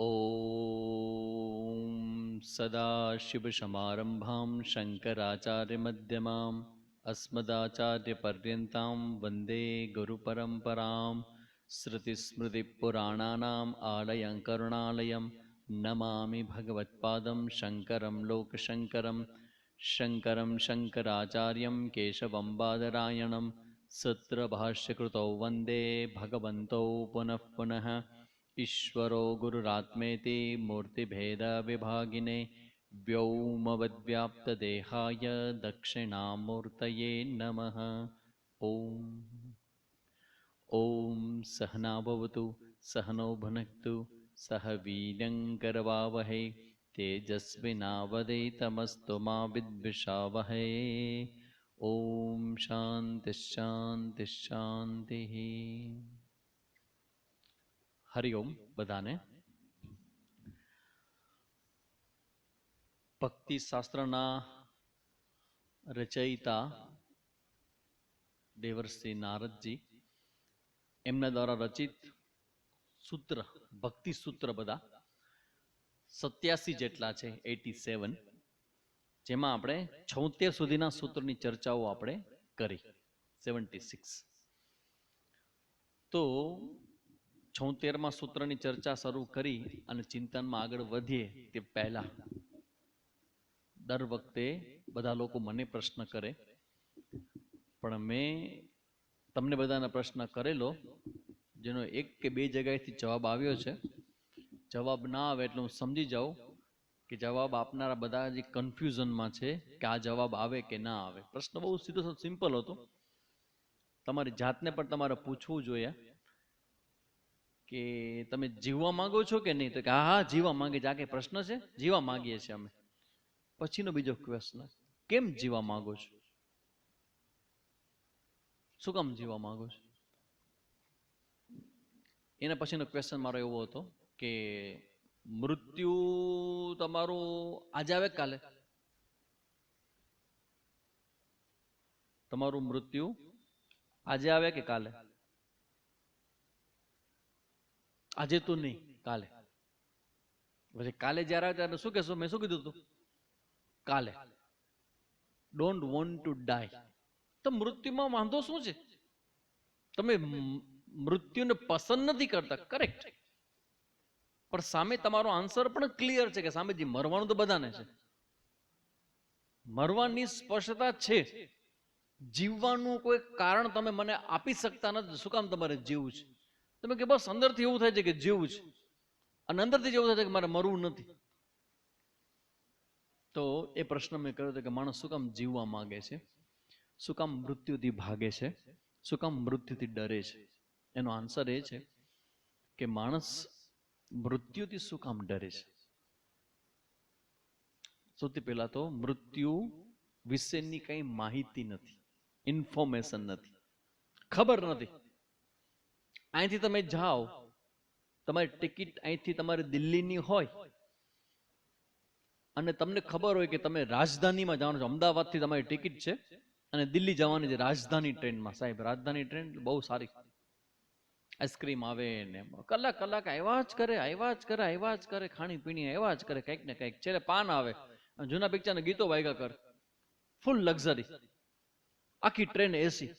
ॐ सदाशिवसमारम्भां शङ्कराचार्यमध्यमाम् अस्मदाचार्यपर्यन्तां वन्दे गुरुपरम्परां श्रुतिस्मृतिपुराणानाम् आलयं करुणालयं नमामि भगवत्पादं शङ्करं लोकशङ्करं शङ्करं शङ्कराचार्यं केशवं बादरायणं सूत्रभाष्यकृतौ वन्दे भगवन्तौ पुनः पुनः ईश्वरो गुरुरात्मेति मूर्तिभेदविभागिने व्योमवद्व्याप्तदेहाय दक्षिणामूर्तये नमः। ॐ ॐ सहना भवतु सहनौ भुनक्तु सह वीर्यङ्करवावहै तेजस्विनावधीतमस्तु मा विद्विषावहै। ॐ शान्तिः शान्तिः शान्तिः। हरिओम बधाने। भक्ति शास्त्रना रचयिता देवर्षि नारदजी एमना द्वारा रचित सूत्र भक्ति सूत्र बधा 87 જેટલા છે 87 જેમાં આપણે 76 સુધીના સૂત્રની ચર્ચાઓ આપણે કરી 76 તો 76માં સૂત્રની ચર્ચા શરૂ કરી અને ચિંતનમાં આગળ વધીએ તે પહેલા દર વખતે બધા લોકો મને પ્રશ્ન કરે પણ મેં તમને બધાને પ્રશ્ન કરેલો જેનો એક કે બે જગ્યાએથી જવાબ આવ્યો છે. જવાબ ના આવે એટલે હું સમજી જાઉં કે જવાબ આપનારા બધા જે કન્ફ્યુઝનમાં છે કે આ જવાબ આવે કે ના આવે. પ્રશ્ન બહુ સીધો સિમ્પલ હતો. તમારી જાતને પણ તમારે પૂછવું જોઈએ કે તમે જીવવા માંગો છો કે નહીં? તો કે હા હા જીવવા માંગે છે. આ કઈ પ્રશ્ન છે? જીવવા માંગીએ છીએ અમે. પછીનો બીજો ક્વેશ્ચન, કેમ જીવવા માંગો છો? શું કામ જીવવા માંગો છો? એના પછીનો ક્વેશ્ચન મારો એવો હતો કે મૃત્યુ તમારું આજે આવે કાલે? તમારું મૃત્યુ આજે આવે કે કાલે? આજે તો નહીં, કાલે. પછી કાલે જયારે આવે ત્યારે શું કહેશો? મેં શું કીધું હતું? કાલે. Don't want to die. તો મૃત્યુમાં વાંધો શું છે? તમે મૃત્યુને પસંદ નથી કરતા, કરેક્ટ, પણ સામે તમારો આન્સર પણ ક્લિયર છે કે સામે જે મરવાનું તો બધાને છે. મરવાની સ્પષ્ટતા છે. જીવવાનું કોઈ કારણ તમે મને આપી શકતા નથી. શું કામ તમારે જીવવું છે? તમે કે બસ અંદરથી એવું થાય છે કે જીવવું છે, અને અંદરથી એવું થાય છે કે મારે મરવું નથી. તો એ પ્રશ્ન મેં કર્યો હતો કે માણસ શું કામ જીવવા માંગે છે? શું કામ મૃત્યુથી ભાગે છે? શું કામ મૃત્યુથી ડરે છે? એનો આન્સર એ છે કે માણસ મૃત્યુથી શું કામ ડરે છે? સૌથી પહેલા તો મૃત્યુ વિશેની કઈ માહિતી નથી, ઇન્ફોર્મેશન નથી, ખબર નથી. અહીંથી તમે જાઓ, તમારી ટિકિટ અહીંથી તમારે દિલ્હીની હોય અને તમને ખબર હોય કે તમે રાજધાનીમાં જવાનું છે, અમદાવાદથી તમારી ટિકિટ છે અને દિલ્હી જવાની છે રાજધાની ટ્રેનમાં. સાહેબ રાજધાની ટ્રેન બહુ સારી, આઈસ્ક્રીમ આવે ને કલાક કલાક આવ્યા જ કરે, આવ્યા જ કરે, આવ્યા જ કરે, ખાણી પીણી આવ્યા જ કરે, કંઈક ને કંઈક. છેલ્લે પાન આવે, જૂના પિક્ચરના ગીતો વાગ્યા કરે, ફૂલ લક્ઝરી, આખી ટ્રેન એસી.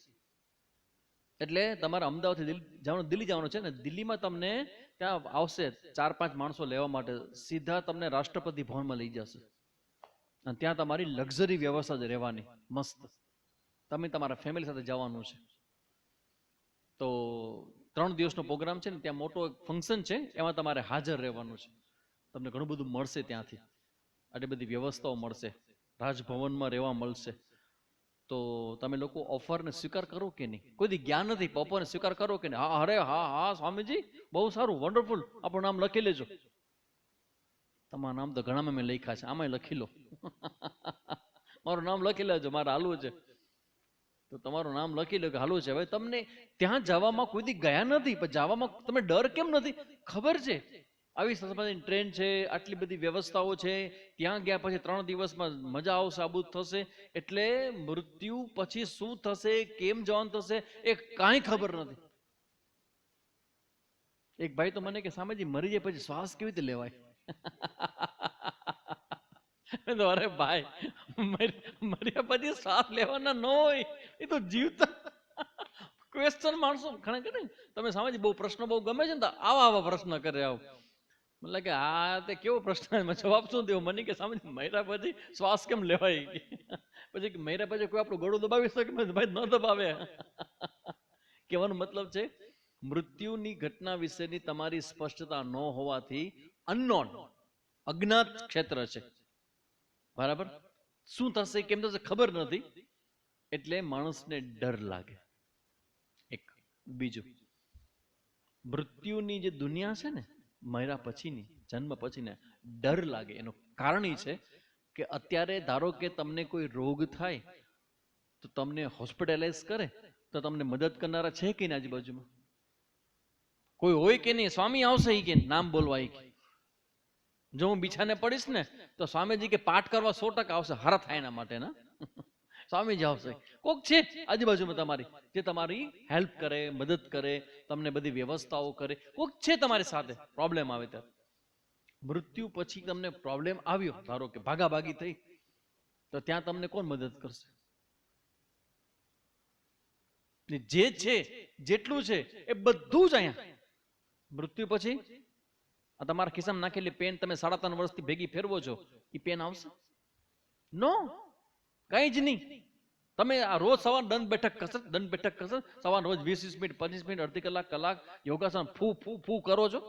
એટલે તમારે અમદાવાદથી દિલ્હી જવાનું છે ને, દિલ્હીમાં તમને ત્યાં આવશે 4-5 માણસો લેવા માટે, સીધા તમને રાષ્ટ્રપતિ ભવનમાં લઈ જશે અને ત્યાં તમારી લક્ઝરી વ્યવસ્થા જ રહેવાની મસ્ત. તમે તમારા ફેમિલી સાથે જવાનું છે. તો 3 દિવસનો પ્રોગ્રામ છે ને, ત્યાં મોટો એક ફંક્શન છે, એમાં તમારે હાજર રહેવાનું છે. તમને ઘણું બધું મળશે ત્યાંથી, આટલી બધી વ્યવસ્થાઓ મળશે, રાજભવનમાં રહેવા મળશે. તો તમે લોકો ઓફરને સ્વીકાર કરો કે નહીં? કોઈ દી જ્ઞાન નથી, ઓફરને સ્વીકાર કરો કે નહીં? હા, અરે હા હા સ્વામીજી બહુ સારું, વન્ડરફુલ, આપણું નામ લખી લેજો. તમારું નામ તો ઘણામાં મેં લખ્યા છે, આમાંય લખી લો. મારું નામ લખી લેજો, મારે હાલવું છે તો તમારું નામ લખી લો કે હાલવું છે. હવે તમને ત્યાં જવામાં કોઈ દી ગયા નથી, પણ જવામાં તમે ડર કેમ નથી? ખબર છે આવી ટ્રેન છે, આટલી બધી વ્યવસ્થાઓ છે, ત્યાં ગયા પછી 3 દિવસમાં મજા આવશે, આબૂદ થશે. એટલે મૃત્યુ પછી શું થશે, કેમ જવાનું થશે, એ કાંઈ ખબર નથી. એક ભાઈ તો મને કે સામેજી મરી જાય પછી શ્વાસ કેવી રીતે લેવાય? મેં તો અરે ભાઈ, મર્યા પછી શ્વાસ લેવાના ન હોય, એ તો જીવતા ક્વેશ્ચન માણસો ઘણા કરે. તમે સામેજી બહુ પ્રશ્ન બહુ ગમે છે ને, તો આવા પ્રશ્ન કરે આવો. એટલે કે આ તે કેવો પ્રશ્ન, જવાબ શું દેવો? મને કે સામે મર્યા પછી શ્વાસ કેમ લેવાય? પછી મર્યા પછી કોઈ આપણું ગળું દબાવી શકે? ભાઈ ન દબાવે. કહેવાનો મતલબ છે મૃત્યુની ઘટના વિશેની તમારી સ્પષ્ટતા ન હોવાથી અનનોન, અજ્ઞાત ક્ષેત્ર છે. બરાબર? શું થશે કેમ થશે ખબર નથી, એટલે માણસને ડર લાગે. એક બીજું, મૃત્યુની જે દુનિયા છે ને, મર્યા પછીની, જન્મ પછીને ડર લાગે. એનું કારણ એ છે કે અત્યારે ધારો કે તમને કોઈ રોગ થાય તો તમને હોસ્પિટલાઇઝ કરે તો તમને મદદ કરનારા છે કે આજુબાજુમાં કોઈ હોય કે નહીં? સ્વામી આવશે કે નામ બોલવા, કે જો હું બિછાને પડીશ ને તો સ્વામીજી કે પાઠ કરવા 100% આવશે, હારા થાય એના માટે ના. સ્વામીજી આવશે. કોક છે આજુબાજુમાં તમારી જે તમારી હેલ્પ કરે, મદદ કરે, તમને બધી વ્યવસ્થાઓ કરે. કોક છે તમારી સાથે. પ્રોબ્લેમ આવે ત્યારે, મૃત્યુ પછી તમને પ્રોબ્લેમ આવ્યો, ધારો કે ભાગાભાગી થઈ, તો ત્યાં તમને કોણ મદદ કરશે? જે છે જેટલું છે એ બધું જ અહીંયા. મૃત્યુ પછી આ તમારા ખિસ્સામાં નાખેલી પેન તમે 3.5 વર્ષથી ભેગી ફેરવો છો, એ પેન આવશે? નો, કઈ જ નહીં. તમે આ રોજ સવાર દંડ બેઠક કસરત સવાર રોજ 20 મિનિટ, 25 મિનિટ, અડધી કલાક યોગાસન ફૂ ફૂ ફૂ કરો છો.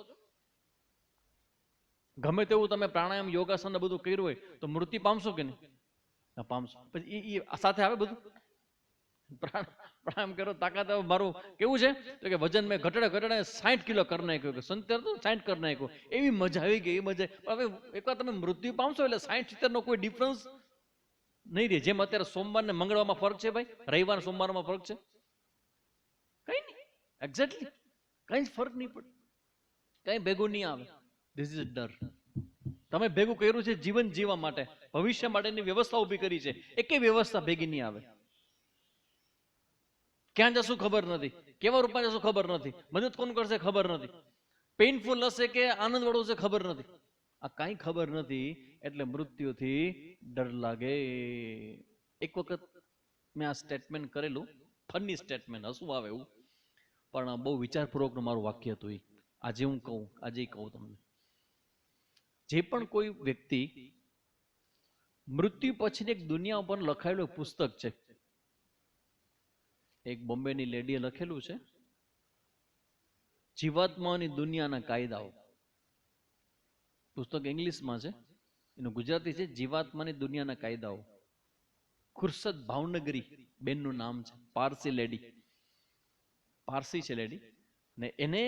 ગમે તેવું તમે પ્રાણાયામ, યોગાસન બધું કર્યું હોય તો મૃત્યુ પામશો કે નહીં? પામશો. પછી એ સાથે આવે બધું. પ્રાણાયામ કરો, તાકાત આવે. મારું કેવું છે તો કે વજન મેં ઘટાડે 60 કિલો કરી નાખ્યું, કે 60 કરી નાખ્યું, એવી મજા આવી ગઈ. એ મજા. હવે એકવાર તમે મૃત્યુ પામશો એટલે 60-70 નો કોઈ ડિફરન્સ નહીં રહે. જેમ અત્યારે સોમવાર ને મંગળવારમાં ફરક છે ભાઈ, રવિવાર સોમવારમાં ફરક છે? કઈ નહીં. એક્ઝેક્ટલી કઈ જ ફરક નહીં પડે, કઈ ભેગું નહીં આવે. ધીસ ઇઝ ડર. તમે ભેગું કર્યું છે જીવન જીવવા માટે, ભવિષ્ય માટેની વ્યવસ્થા ઉભી કરી છે, એકે વ્યવસ્થા ભેગી નહીં આવે. ક્યાં જશું ખબર નથી, કેવા રૂપમાં જશું ખબર નથી, મદદ કોણ કરશે ખબર નથી, પેઇનફુલ હશે કે આનંદ વાળું હશે ખબર નથી. આ કાંઈ ખબર નથી, એટલે મૃત્યુથી ડર લાગે. એક વખત મેં આ સ્ટેટમેન્ટ કરેલું, ફની સ્ટેટમેન્ટ, હસવું આવે એવું, પણ બહુ વિચારપૂર્વકનું મારું વાક્ય હતું. આજે હું કહું, આજે કહું તમને. જે પણ કોઈ વ્યક્તિ મૃત્યુ પછીની એક દુનિયા ઉપર લખાયેલું પુસ્તક છે, એક બોમ્બેની લેડીએ લખેલું છે, જીવાત્માની દુનિયાના કાયદાઓ. પુસ્તક ઇંગ્લિશમાં છે, એનું ગુજરાતી છે જીવાત્માની દુનિયાના કાયદાઓ. ખુરશદ ભાવનગરી બેનનું નામ છે, પારસી લેડી, પારસી છે લેડી, ને એને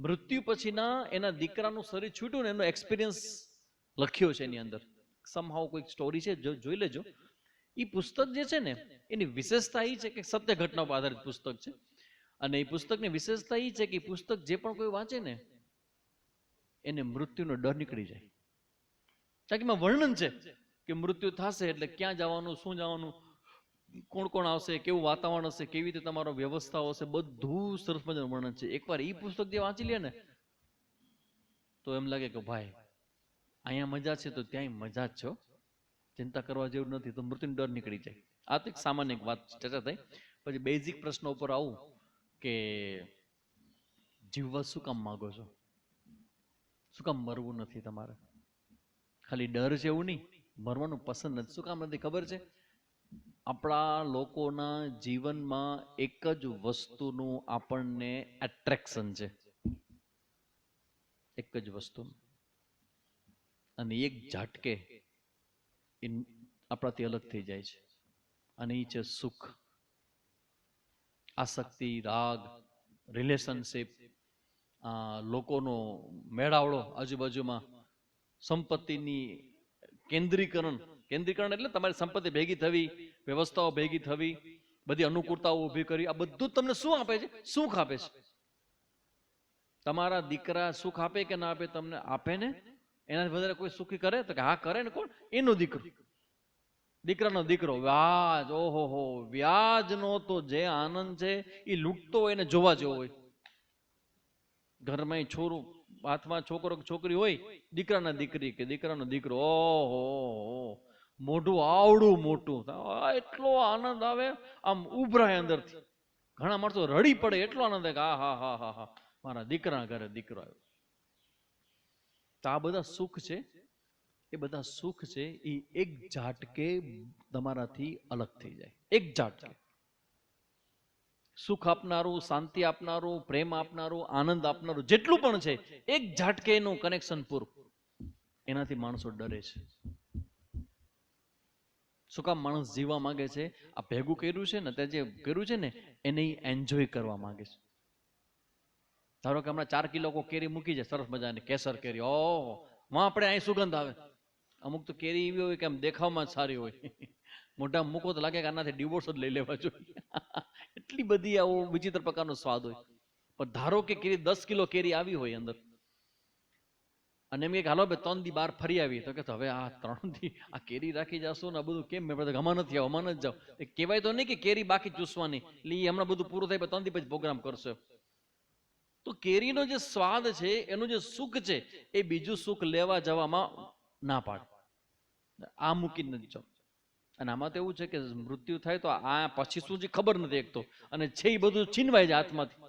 મૃત્યુ પછીના એના દીકરાનું શરીર છૂટ્યું ને એનો એક્સપિરિયન્સ લખ્યો છે એની અંદર. સમહાવ કોઈક સ્ટોરી છે, જોઈ લેજો. એ પુસ્તક જે છે ને એની વિશેષતા એ છે કે સત્ય ઘટના પર આધારિત પુસ્તક છે, અને એ પુસ્તકની વિશેષતા એ છે કે એ પુસ્તક જે પણ કોઈ વાંચે ને એને મૃત્યુનો ડર નીકળી જાય. કારણ કે એમાં વર્ણન છે કે મૃત્યુ થશે એટલે ક્યાં જવાનું, શું જવાનું, કોણ કોણ આવશે, કેવું વાતાવરણ હશે, કેવી રીતે તમારો વ્યવસ્થાઓ હશે, બધું સરસ મજાનું વર્ણન છે. એકવાર એ પુસ્તક જે વાંચી લે ને તો એમ લાગે કે ભાઈ અહીંયા મજા છે તો ત્યાંય મજા જ છો, ચિંતા કરવા જેવું નથી, તો મૃત્યુનો ડર નીકળી જાય. આ તો એક સામાન્ય વાત ચર્ચા થઈ. પછી બેઝિક પ્રશ્ન ઉપર આવું કે જીવવા શું કામ માંગો છો? શું કામ મરવું નથી તમારે? ખાલી ડર છે એવું નહીં, મરવાનું પસંદ નથી. શું કામ નથી ખબર છે? આપણા લોકોના જીવનમાં એક જ વસ્તુનું આપણને એટ્રેક્શન છે, એક જ વસ્તુનું, અને એક ઝાટકે આપણાથી અલગ થઈ જાય છે, અને એ છે સુખ, આસક્તિ, રાગ, રિલેશનશીપ, લોકોનો મેળાવડો આજુબાજુમાં, સંપત્તિની કેન્દ્રીકરણ એટલે તમારી સંપત્તિ ભેગી થવી, વ્યવસ્થાઓ ભેગી થવી, બધી અનુકૂળતાઓ ઊભી કરી. આ બધું તમને શું આપે છે? સુખ આપે છે. તમારા દીકરા સુખ આપે કે ના આપે? તમને આપે ને. એનાથી વધારે કોઈ સુખી કરે તો કે હા કરે ને. કોણ? એનો દીકરો, દીકરાનો દીકરો. વ્યાજ, ઓહો હો, વ્યાજનો તો જે આનંદ છે એ લૂંટતો હોય ને જોવા જેવો હોય. ઘરમાં છોરું હાથમાં છોકરો છોકરી હોય, દીકરાના દીકરી કે દીકરાનો દીકરો, ઓહો મોઢું આવડું મોટું, એટલો આનંદ આવે, આમ ઉભરાય અંદરથી. ઘણા માણસો રડી પડે, એટલો આનંદ આવે કે હા હા હા હા હા મારા દીકરા ઘરે દીકરો આવ્યો. તો આ બધા સુખ છે, એ બધા સુખ છે એ એક ઝાટકે તમારાથી અલગ થઈ જાય. એક ઝાટકે સુખ આપનારું, શાંતિ આપનારું, પ્રેમ આપનારું, આનંદ આપનારું જેટલું પણ છે, એક ઝાટકે એનું કનેક્શન પૂરું. એનાથી માણસો ડરે છે. શું કામ? માણસ જીવવા માંગે છે. આ ભેગું કર્યું છે ને, તે જે કર્યું છે ને એને એન્જોય કરવા માંગે છે. ધારો કે હમણાં 4 કિલો કેરી મૂકી છે, સરસ મજાની કેસર કેરી, ઓહો માં આપણે અહીં સુગંધ આવે. અમુક તો કેરી એવી હોય કે આમ દેખાવમાં જ સારી હોય, મોઢા મૂકો તો લાગે કે આનાથી ડિવોર્સ જ લઈ લેવા જોઈએ. એટલી બધી આવો વિચિત્ર પ્રકારનો સ્વાદ હોય. પણ ધારો કે કેરી 10 કિલો કેરી આવી હોય અંદર, અને એમ કે હાલો બે 3 દી બહાર ફરી આવી, તો કે હવે આ 3 દી આ કેરી રાખી જશો ને આ બધું કેમ? મેં હમણાં નથી આવો, હમણાં જ જાઓ. એ કહેવાય તો નહીં કે કેરી બાકી ચૂસવાની, એટલે એ હમણાં બધું પૂરું થાય 3 દી પછી પ્રોગ્રામ કરશે. તો કેરીનો જે સ્વાદ છે, એનું જે સુખ છે, એ બીજું સુખ લેવા જવામાં ના પાડે. આ મૂકીને જ જાઓ. અને આમાં તો એવું છે કે મૃત્યુ થાય તો આ પછી શું છે ખબર નથી એક તો, અને છે એ બધું છીનવાય જાય હાથમાંથી.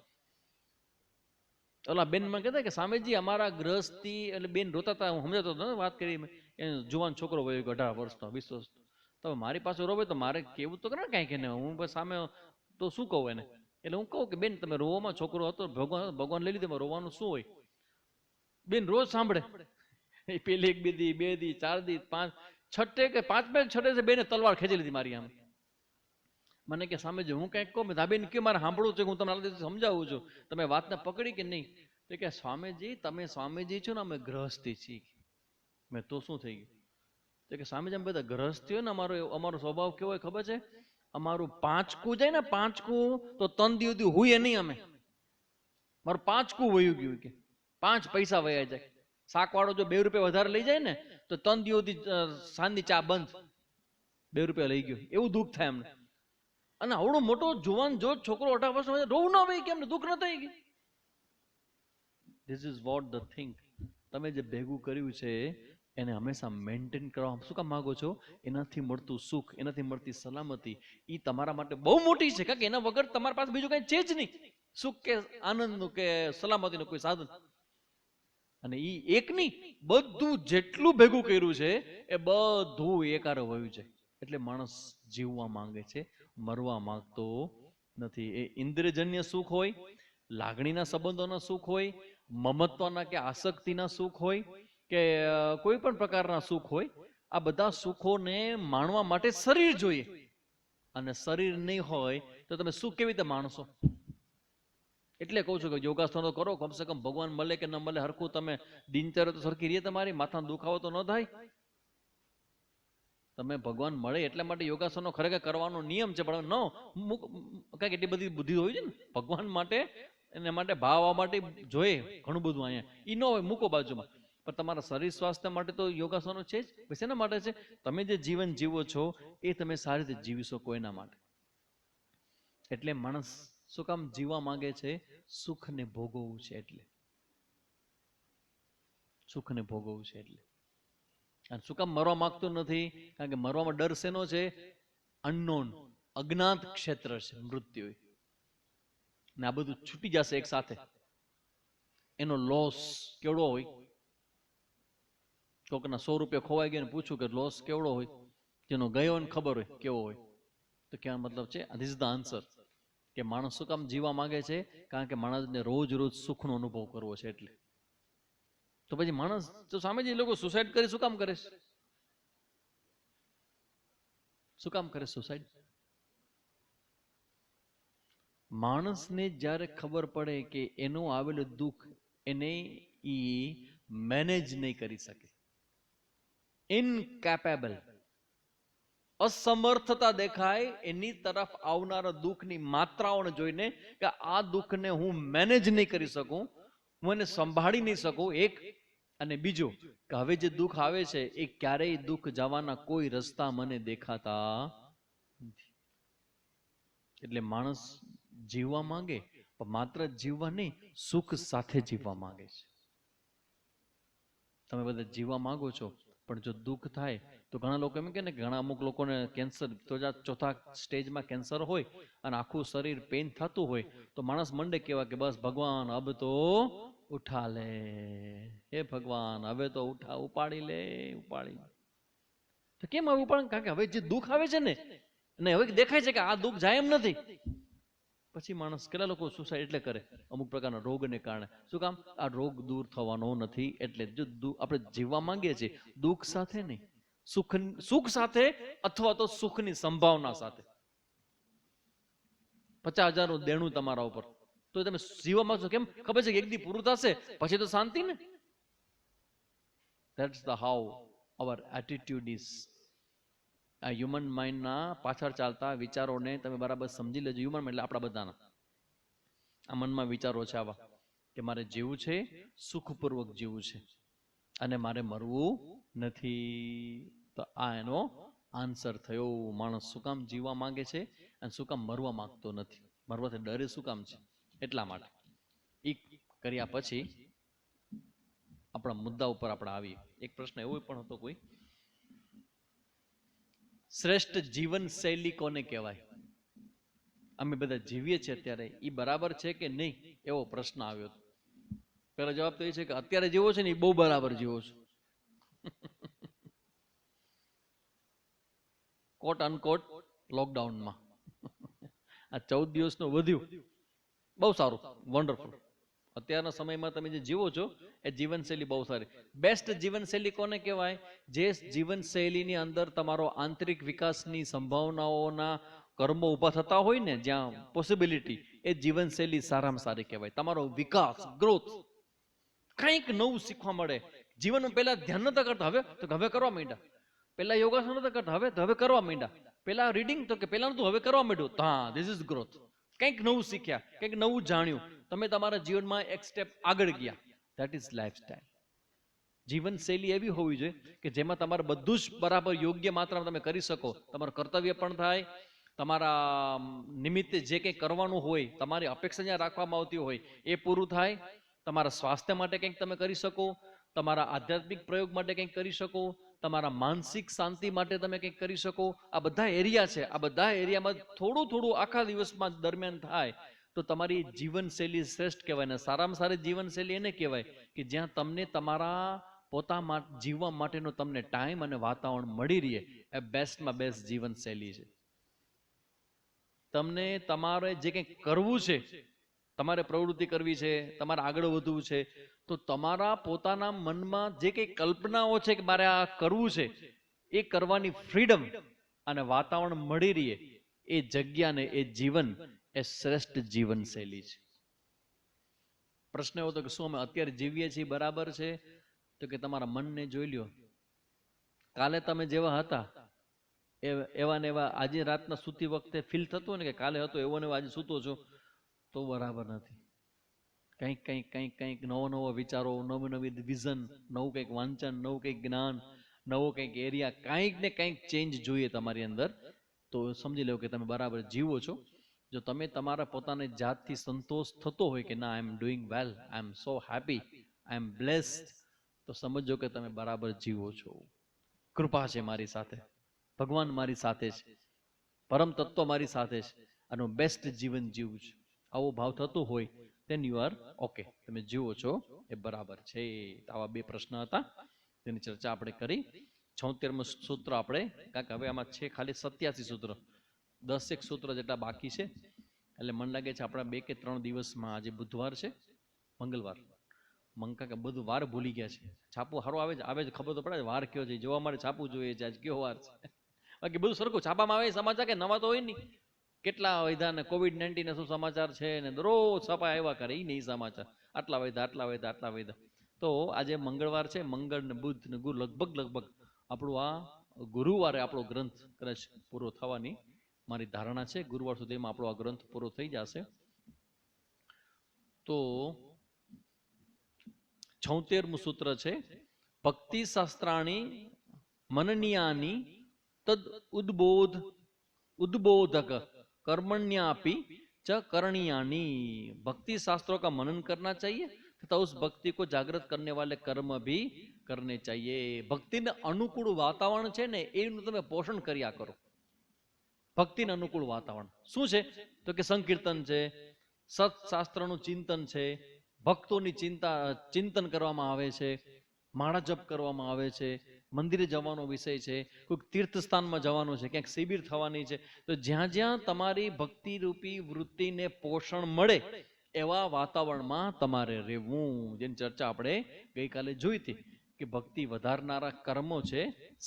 ઓલા બેન માં કહેતા કે સ્વામીજી અમારા ગ્રહસ્થી, એટલે બેન રોતા હતા, હું સમજાતો હતો વાત કરી, જુવાન છોકરો હોય 18 વર્ષનો 20 વર્ષનો, તો મારી પાસે રોવે તો મારે કેવું તો કરે કાંઈક એને, હું સામે તો શું કહું એને? એટલે હું કહું કે બેન તમે રોવામાં, છોકરો હતો ભગવાન લઈ લીધો, રોવાનું શું હોય? બેન રોજ સાંભળે, એ પેલી 1 દી 2 દી 4 દી 5 છઠ્ઠે કે 5મે છઠ્ઠે છે બેને તલવાર ખેંચી લીધી મારી આમ. મને કે સામે જો હું કંઈક કહું, ધાબેન કે મારે સાંભળવું છે, હું તમને સમજાવું છું, તમે વાતને પકડી કે નહીં? તો કે સ્વામીજી તમે સ્વામીજી છો ને અમે ગ્રહસ્થી છીએ. મેં તો શું થઈ ગયું? તો કે સ્વામીજી અમે બધા ગ્રહસ્થી હોય ને, અમારો સ્વભાવ કેવો હોય ખબર છે? અમારું પાંચકું જાય ને, પાંચકું તો 3 દી હુંય નહીં અમે. મારું પાંચકું વયું ગયું કે 5 પૈસા વયા જાય. શાકવાળો જો 2 રૂપિયા વધારે લઈ જાય ને તો 3 દિવસથી સાંજની ચા બંધ, 2 રૂપિયા લઈ ગયો, એવું દુઃખ થાય અમને. અને આવડો મોટો જુવાન જો છોકરો 18 વર્ષનો રોવું ના હોય, કેમ દુઃખ ન થઈ ગયું? This is what the thing. તમે જે ભેગું કર્યું છે એને હંમેશા મેન્ટેન કરવા શું કામ માંગો છો? એનાથી મળતું સુખ, એનાથી મળતી સલામતી, એ તમારા માટે બહુ મોટી છે. કારણ કે એના વગર તમારી પાસે બીજું કઈ છે જ નહીં, સુખ કે આનંદનું કે સલામતીનું કોઈ સાધન. અને એ એક નહીં, બધું જેટલું ભેગું કર્યું છે એ બધું એકારે વયું છે. એટલે માણસ જીવવા માંગે છે, મરવા માંગતો નથી. એ ઇન્દ્રિયજન્ય સુખ હોય, લાગણીના સંબંધોના સુખ હોય, મમત્વના કે આસક્તિના સુખ હોય, કે કોઈ પણ પ્રકારના સુખ હોય, આ બધા સુખોને માણવા માટે શરીર જોઈએ. અને શરીર નહીં હોય તો તમે સુખ કેવી રીતે માણશો? એટલે કહું છું કે યોગાસનો કરો, કમસે કમ ભગવાન મળે કે ન મળે હરખું તમે દિનચર્યા તો સરખી રહે, તમારી માથાનો દુખાવો તો ન થાય. તમે ભગવાન મળે એટલા માટે યોગાસનો ખરેખર કરવાનો નિયમ છે, પણ ન કઈક એટલી બધી બુદ્ધિ હોય છે ને ભગવાન માટે, એના માટે ભાવ માટે જોઈએ ઘણું બધું અહીંયા, એ ન હોય મૂકો બાજુમાં. પણ તમારા શરીર સ્વાસ્થ્ય માટે તો યોગાસનો છે જ. પછી એના માટે છે તમે જે જીવન જીવો છો એ તમે સારી રીતે જીવી શકો એના માટે. એટલે માણસ શું કામ જીવવા માંગે છે? સુખને ભોગવવું છે એટલે. સુખને ભોગવવું છે એટલે. અને શું કામ મરવા માંગતો નથી? કારણ કે મરવામાં ડર શેનો છે? અનનોન, અજ્ઞાત ક્ષેત્ર છે મૃત્યુ. ને આ બધું છૂટી જશે એક સાથે. એનો લોસ કેવડો હોય? કોકના 100 રૂપિયા ખોવાઈ ગયા ને પૂછું કે લોસ કેવડો હોય? જેનો ગયો ને ખબર હોય કેવો હોય. તો કહેવાનો મતલબ છે ધીસ ઇઝ ધ આન્સર, કે માણસ શું કામ જીવવા માંગે છે? કારણ કે માણસને રોજ રોજ સુખનો અનુભવ કરવો છે એટલે. તો પછી માણસ તો સામે જે લોકો સુસાઇડ કરે શું કામ કરે? શું કામ કરે સુસાઇડ? માણસને જ્યારે ખબર પડે કે એનું આવેલું દુઃખ એને ઈ મેનેજ નહીં કરી શકે, ઇનકેપેબલ, અસમર્થતા દેખાય એની તરફ આવનારા દુઃખની માત્રાઓને જોઈને કે આ દુઃખને હું મેનેજ નહીં કરી શકું, હું એને સંભાળી નહીં શકું, એક. અને બીજું કે હવે જે દુઃખ આવે છે એ ક્યારેય દુઃખ જવાના કોઈ રસ્તા મને દેખાતા નથી. એટલે માણસ જીવવા માંગે પણ માત્ર જીવવા નહીં, સુખ સાથે જીવવા માંગે છે. તમે બધા જીવવા માંગો છો, પણ જો દુઃખ થાય તો ઘણા લોકો એમ કે ને, ઘણા અમુક લોકોને કેન્સર ચોથા સ્ટેજમાં કેન્સર હોય અને આખું શરીર પેઇન થતું હોય, તો માણસ મંડે કેવા કે બસ ભગવાન અબ તો ઉઠા લે, હે ભગવાન હવે તો ઉપાડી લે. તો કેમ આવું ઉપાડ? કારણ કે હવે જે દુઃખ આવે છે ને હવે દેખાય છે કે આ દુઃખ જાય એમ નથી. પછી માણસ, કેટલા લોકો સુસાઇડ એટલે કરે? અમુક પ્રકારના રોગને કારણે. શું કામ? આ રોગ દૂર થવાનો નથી. એટલે જો આપણે જીવવા માંગીએ છીએ દુઃખ સાથે નહીં, સુખ સાથે, અથવા તો સુખની સંભાવના સાથે. 50,000 નું દેણું તમારા ઉપર, તો તમે જીવવા માંગશો. કેમ? ખબર છે કે એક દી પૂરું થશે પછી તો શાંતિ ને. That's the how our attitude is. આ હ્યુમન માઇન્ડના પાછળ ચાલતા વિચારોને તમે બરાબર સમજી લેજો. હ્યુમન એટલે આપણા બધાના આ મનમાં વિચારો છે આવા કે મારે જીવવું છે, સુખપૂર્વક જીવવું છે, અને મારે મરવું નથી. તો આ એનો આન્સર થયો. માણસ શું કામ જીવવા માંગે છે અને શું કામ મરવા માંગતો નથી? મરવાથી ડરે શું કામ છે? એટલા માટે. એ કર્યા પછી આપણા મુદ્દા ઉપર આપણે આવીએ. એક પ્રશ્ન એવો પણ હતો કોઈ, શ્રેષ્ઠ જીવન શૈલી કોને કહેવાય? અમે બધા જીવીએ છીએ અત્યારે, એ બરાબર છે કે નહીં, એવો પ્રશ્ન આવ્યો હતો. પેલો જવાબ તો એ છે કે અત્યારે જીવો છે ને એ બહુ બરાબર જીવો છો. કોટ અનકોટ લોકડાઉનમાં આ 14 દિવસનું વધ્યું, બહુ સારું, વન્ડરફુલ. અત્યારના સમયમાં તમે જે જીવો છો એ જીવનશૈલી બહુ સારી. બેસ્ટ જીવનશૈલી કોને કહેવાય? જે જીવનશૈલીની અંદર તમારો આંતરિક વિકાસની સંભાવનાઓના કર્મો ઊભા થતા હોય ને, જ્યાં પોસિબિલિટી, એ જીવનશૈલી સારામાં સારી કહેવાય. તમારો વિકાસ, ગ્રોથ, કંઈક નવું શીખવા મળે. જીવનમાં પહેલા ધ્યાન નતા કરતા, હવે કરવા માંડ્યા. પહેલા યોગાસન નતા કરતા, હવે કરવા માંડ્યા. પહેલા રીડિંગ તો કે પહેલા નતું, હવે કરવા માંડ્યું. હા, ધીસ ઇઝ ગ્રોથ. કંઈક નવું શીખ્યા, કંઈક નવું જાણ્યું, તમે તમારા જીવનમાં એક સ્ટેપ આગળ ગયા. That is lifestyle. જીવનશૈલી એવી હોવી જોઈએ કે જેમાં તમારે બધું જ બરાબર યોગ્ય માત્રામાં તમે કરી શકો. તમારું કર્તવ્ય પણ થાય, તમારા નિમિત્તે જે કંઈ કરવાનું હોય, તમારી અપેક્ષા જ્યાં રાખવામાં આવતી હોય એ પૂરું થાય. તમારા સ્વાસ્થ્ય માટે કંઈક તમે કરી શકો, તમારા આધ્યાત્મિક પ્રયોગ માટે કંઈક કરી શકો, તમારા માનસિક શાંતિ માટે તમે કંઈક કરી શકો. આ બધા એરિયા છે. આ બધા એરિયામાં થોડું થોડું આખા દિવસમાં દરમિયાન થાય તો તમારી જીવનશૈલી શ્રેષ્ઠ કહેવાય. ને સારામાં સારી જીવનશૈલી એને કહેવાય કે જ્યાં તમને તમારા પોતા જીવવા માટેનો તમને ટાઈમ અને વાતાવરણ મળી રહે. એ બેસ્ટમાં બેસ્ટ જીવનશૈલી છે. તમને તમારે જે કંઈક કરવું છે, તમારે પ્રવૃત્તિ કરવી છે, તમારે આગળ વધવું છે, તો તમારા પોતાના મનમાં જે કંઈ કલ્પનાઓ છે કે મારે આ કરવું છે, એ કરવાની ફ્રીડમ અને વાતાવરણ મળી રહે, એ જગ્યાને, એ જીવન, એ શ્રેષ્ઠ જીવનશૈલી છે. પ્રશ્ન એવો હતો કે શું અમે અત્યારે જીવીએ છીએ બરાબર છે? તો કે તમારા મનને જોઈ લ્યો. કાલે તમે જેવા હતા એવા ને એવા આજે રાતના સૂતી વખતે ફીલ થતું ને કે કાલે હતો એવો ને એવો આજે સૂતો છો, તો બરાબર નથી. કંઈક નવો વિચારો, નવી વિઝન, નવું કંઈક વાંચન, નવું કંઈક જ્ઞાન, નવો કંઈક એરિયા, કંઈક ને કંઈક ચેન્જ જોઈએ તમારી અંદર, તો સમજી લો કે તમે બરાબર જીવો છો. જો તમે તમારા પોતાની જાતથી સંતોષ થતો હોય કે ના, I am doing well, I am so happy, I am blessed, તો સમજો કે તમે બરાબર જીવો છો. કૃપા છે મારી સાથે, ભગવાન મારી સાથે છે, પરમ તત્વ મારી સાથે છે, અને બેસ્ટ જીવન જીવું છું. આવો ભાવ થતો હોય then you are okay, તમે જીવો છો એ બરાબર છે. આવા બે પ્રશ્ન હતા, તેની ચર્ચા આપણે કરી. 76મું સૂત્ર આપણે, કારણ કે હવે આમાં છે ખાલી 87 સૂત્ર, 10 સૂત્ર જેટલા બાકી છે. એટલે મને લાગે છે આપણા 2 કે 3 દિવસમાં, આજે બુધવાર છે, મંગળવાર, મંકા કે બધું વાર ભૂલી ગયા છે. છાપું સારું આવે છે ખબર તો પડે વાર કયો છે, જોવા માટે છાપું જોઈએ છે આજ કયો વાર છે. બાકી બધું સરખું છાપામાં આવે સમાચાર, કે નવા તો હોય નહીં. કેટલા વૈધા ને COVID-19 ને શું સમાચાર છે ને દરરોજ છાપા આવ્યા કરે, એ નહીં સમાચાર. આટલા વૈધા. તો આજે મંગળવાર છે, મંગળ ને બુધ ને ગુરુ, લગભગ આપણું આ ગુરુવારે આપણો ગ્રંથ કદાચ પૂરો થવાની મારી ધારણા છે. ગુરુવાર સુધીમાં આપણો આ ગ્રંથ પૂરો થઈ જશે. તો 76મું સૂત્ર છે, ભક્તિ શાસ્ત્રાણી મનનીયાની તદ ઉદ્બોધક કર્મણ્યાપી च करणीयानी, भक्ति शास्त्रों का मनन करना चाहिए तथा उस भक्ति को जागृत करने वाले कर्म भी करने चाहिए. ભક્તિને અનુકૂળ વાતાવરણ છે ને એનું તમે પોષણ કર્યા કરો. ભક્તિને અનુકૂળ વાતાવરણ શું છે તો કે સંકીર્તન છે, સત્શાસ્ત્રનું ચિંતન છે, ભક્તોની ચિંતન કરવામાં આવે છે, માળા જપ કરવામાં આવે છે, મંદિરે જવાનો વિષય છે, કોઈક તીર્થ સ્થાનમાં જવાનું છે, ક્યાંક શિબિર થવાની છે. તો જ્યાં જ્યાં તમારી ભક્તિ રૂપી વૃત્તિને પોષણ મળે એવા વાતાવરણમાં તમારે રહેવું. જેની ચર્ચા આપણે ગઈકાલે જોઈ હતી કે ભક્તિ વધારનારા કર્મો છે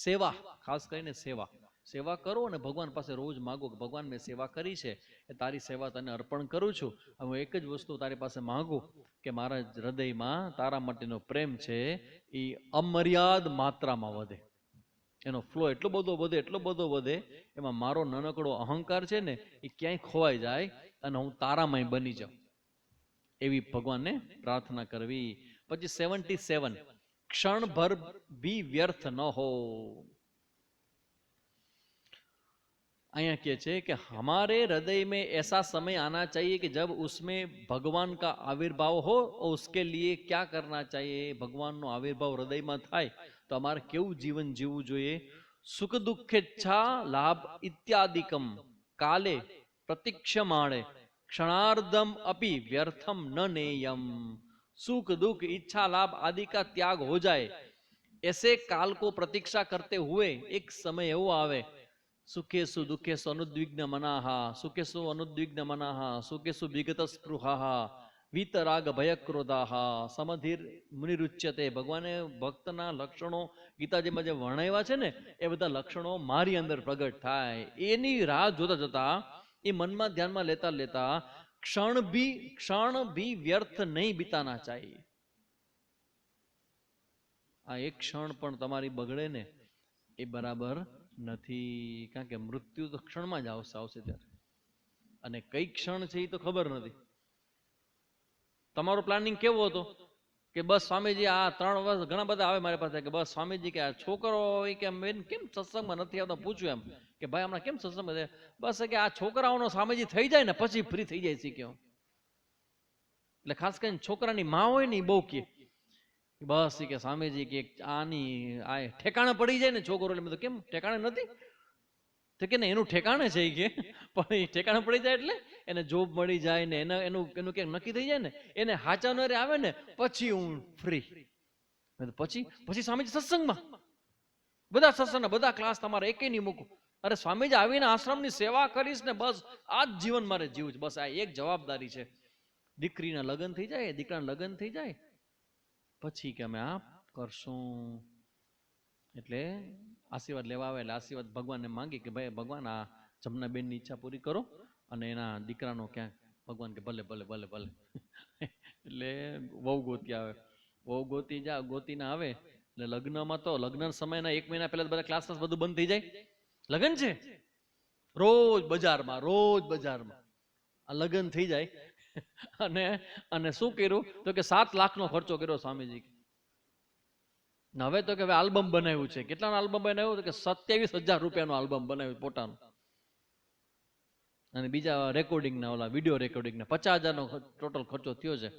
સેવા, ખાસ કરીને સેવા. સેવા કરો અને ભગવાન પાસે રોજ માગો કે ભગવાન મેં સેવા કરી છે એ તારી સેવા તને અર્પણ કરું છું. હું એક જ વસ્તુ તારી પાસે માંગુ કે મારા હૃદયમાં તારા માટેનો પ્રેમ છે એ અમર્યાદ માત્રામાં વધે, એનો ફ્લો એટલો બધો વધે, એટલો બધો વધે, એમાં મારો નાનકડો અહંકાર છે ને એ ક્યાંય ખોવાઈ જાય અને હું તારામય બની જાઉં, એવી ભગવાનને પ્રાર્થના કરવી. પછી 77 क्षणभर भी व्यर्थ न हो. અહીંયા કહે છે કે हमारे हृदय में ऐसा समय आना चाहिए कि जब उसमें भगवान का आविर्भाव हो और उसके लिए क्या करना चाहिए. ભગવાનનો આવિર્ભાવ હૃદયમાં થાય તો અમારે કેવું જીવન જીવવું જોઈએ. સુખ દુઃખેચ્છા લાભ ઇત્યાદિકમ કાલે પ્રતીક્ષમાણે क्षणार्धम अपि व्यर्थम न नेयम. सुख दुख इच्छा लाभ आदि का त्याग हो जाए ऐसे काल को प्रतीक्षा करते हुए एक समय एवो आवे सुखेसु दुखेसु अनुद्विग्न मनाहा, सुखेसु अनुद्विग्न मनाहा, सुखेसु विगत स्पृहा, वीतराग भय क्रोधाहा, समधीर मुनिरुच्यते. ભગવાને ભક્તના લક્ષણો ગીતાજીમાં જે વર્ણવ્યા છે ને એ બધા લક્ષણો મારી અંદર પ્રગટ થાય એની રાહ જોતા જતા એ મનમાં ધ્યાનમાં લેતા લેતા क्षण भी व्यर्थ नहीं बिताना चाहिए. આ એક ક્ષણ પણ તમારી બગડે ને એ બરાબર નથી, કારણ કે મૃત્યુ તો ક્ષણમાં જ આવશે ત્યારે, અને કઈ ક્ષણ છે એ તો ખબર નથી. તમારો પ્લાનિંગ કેવો હતો કે બસ સ્વામીજી આ 3 વર્ષ, ઘણા બધા આવે મારી પાસે કે બસ સ્વામીજી કે આ છોકરો કે કેમ સત્સંગમાં નથી આવતા, પૂછ્યું એમ કે ભાઈ હમણાં કેમ સત્સંગમાં, બસ કે આ છોકરાઓનો સ્વામીજી થઈ જાય ને પછી ફ્રી થઈ જાય શીખ્યો. એટલે ખાસ કરીને છોકરાની માં હોય ને એ બહુ કે બસ કે સ્વામીજી કે આની આ ઠેકાણે પડી જાય ને છોકરો. એટલે મેં તો કેમ ઠેકાણે નથી તો કે ને એનું ઠેકાણે છે કે પણ એ ઠેકાણે પડી જાય એટલે એને જોબ મળી જાય ને એનું ક્યાંક નક્કી થઈ જાય ને એને હાચા ન આવે ને પછી હું ફ્રી. પછી સ્વામીજી સત્સંગમાં બધા સત્સંગના બધા ક્લાસ તમારે એકે નહીં મૂકું. અરે સ્વામીજી આવીને આશ્રમની સેવા કરીશ ને બસ આ જ જીવન મારે જીવું છે, બસ આ એક જવાબદારી છે. દીકરીના લગ્ન થઈ જાય, દીકરાના લગ્ન થઈ જાય પછી કે અમે આ કરશું. એટલે આશીર્વાદ લેવા આવે એટલે આશીર્વાદ ભગવાનને માંગી કે ભાઈ ભગવાન આ જમનાબેનની ઈચ્છા પૂરી કરો અને એના દીકરાનો ક્યાંક ભગવાન કે ભલે ભલે ભલે ભલે. એટલે વહુ ગોતી આવે, વહુ ગોતી ના આવે એટલે લગ્નમાં તો લગ્ન સમયના 1 મહિના પહેલા બધા ક્લાસ બધું બંધ થઈ જાય. લગ્ન છે રોજ બજારમાં આ લગ્ન થઈ જાય અને શું કર્યું તો કે 7 લાખનો ખર્ચો કર્યો સ્વામીજી. હવે તો કે હવે આલ્બમ બનાવ્યું છે. કેટલાનો આલ્બમ બનાવ્યું તો કે 27,000 રૂપિયાનો આલ્બમ બનાવ્યું પોતાનું, અને બીજા રેકોર્ડિંગના ઓલા વિડીયો રેકોર્ડિંગના 50,000નો ટોટલ ખર્ચો થયો છે.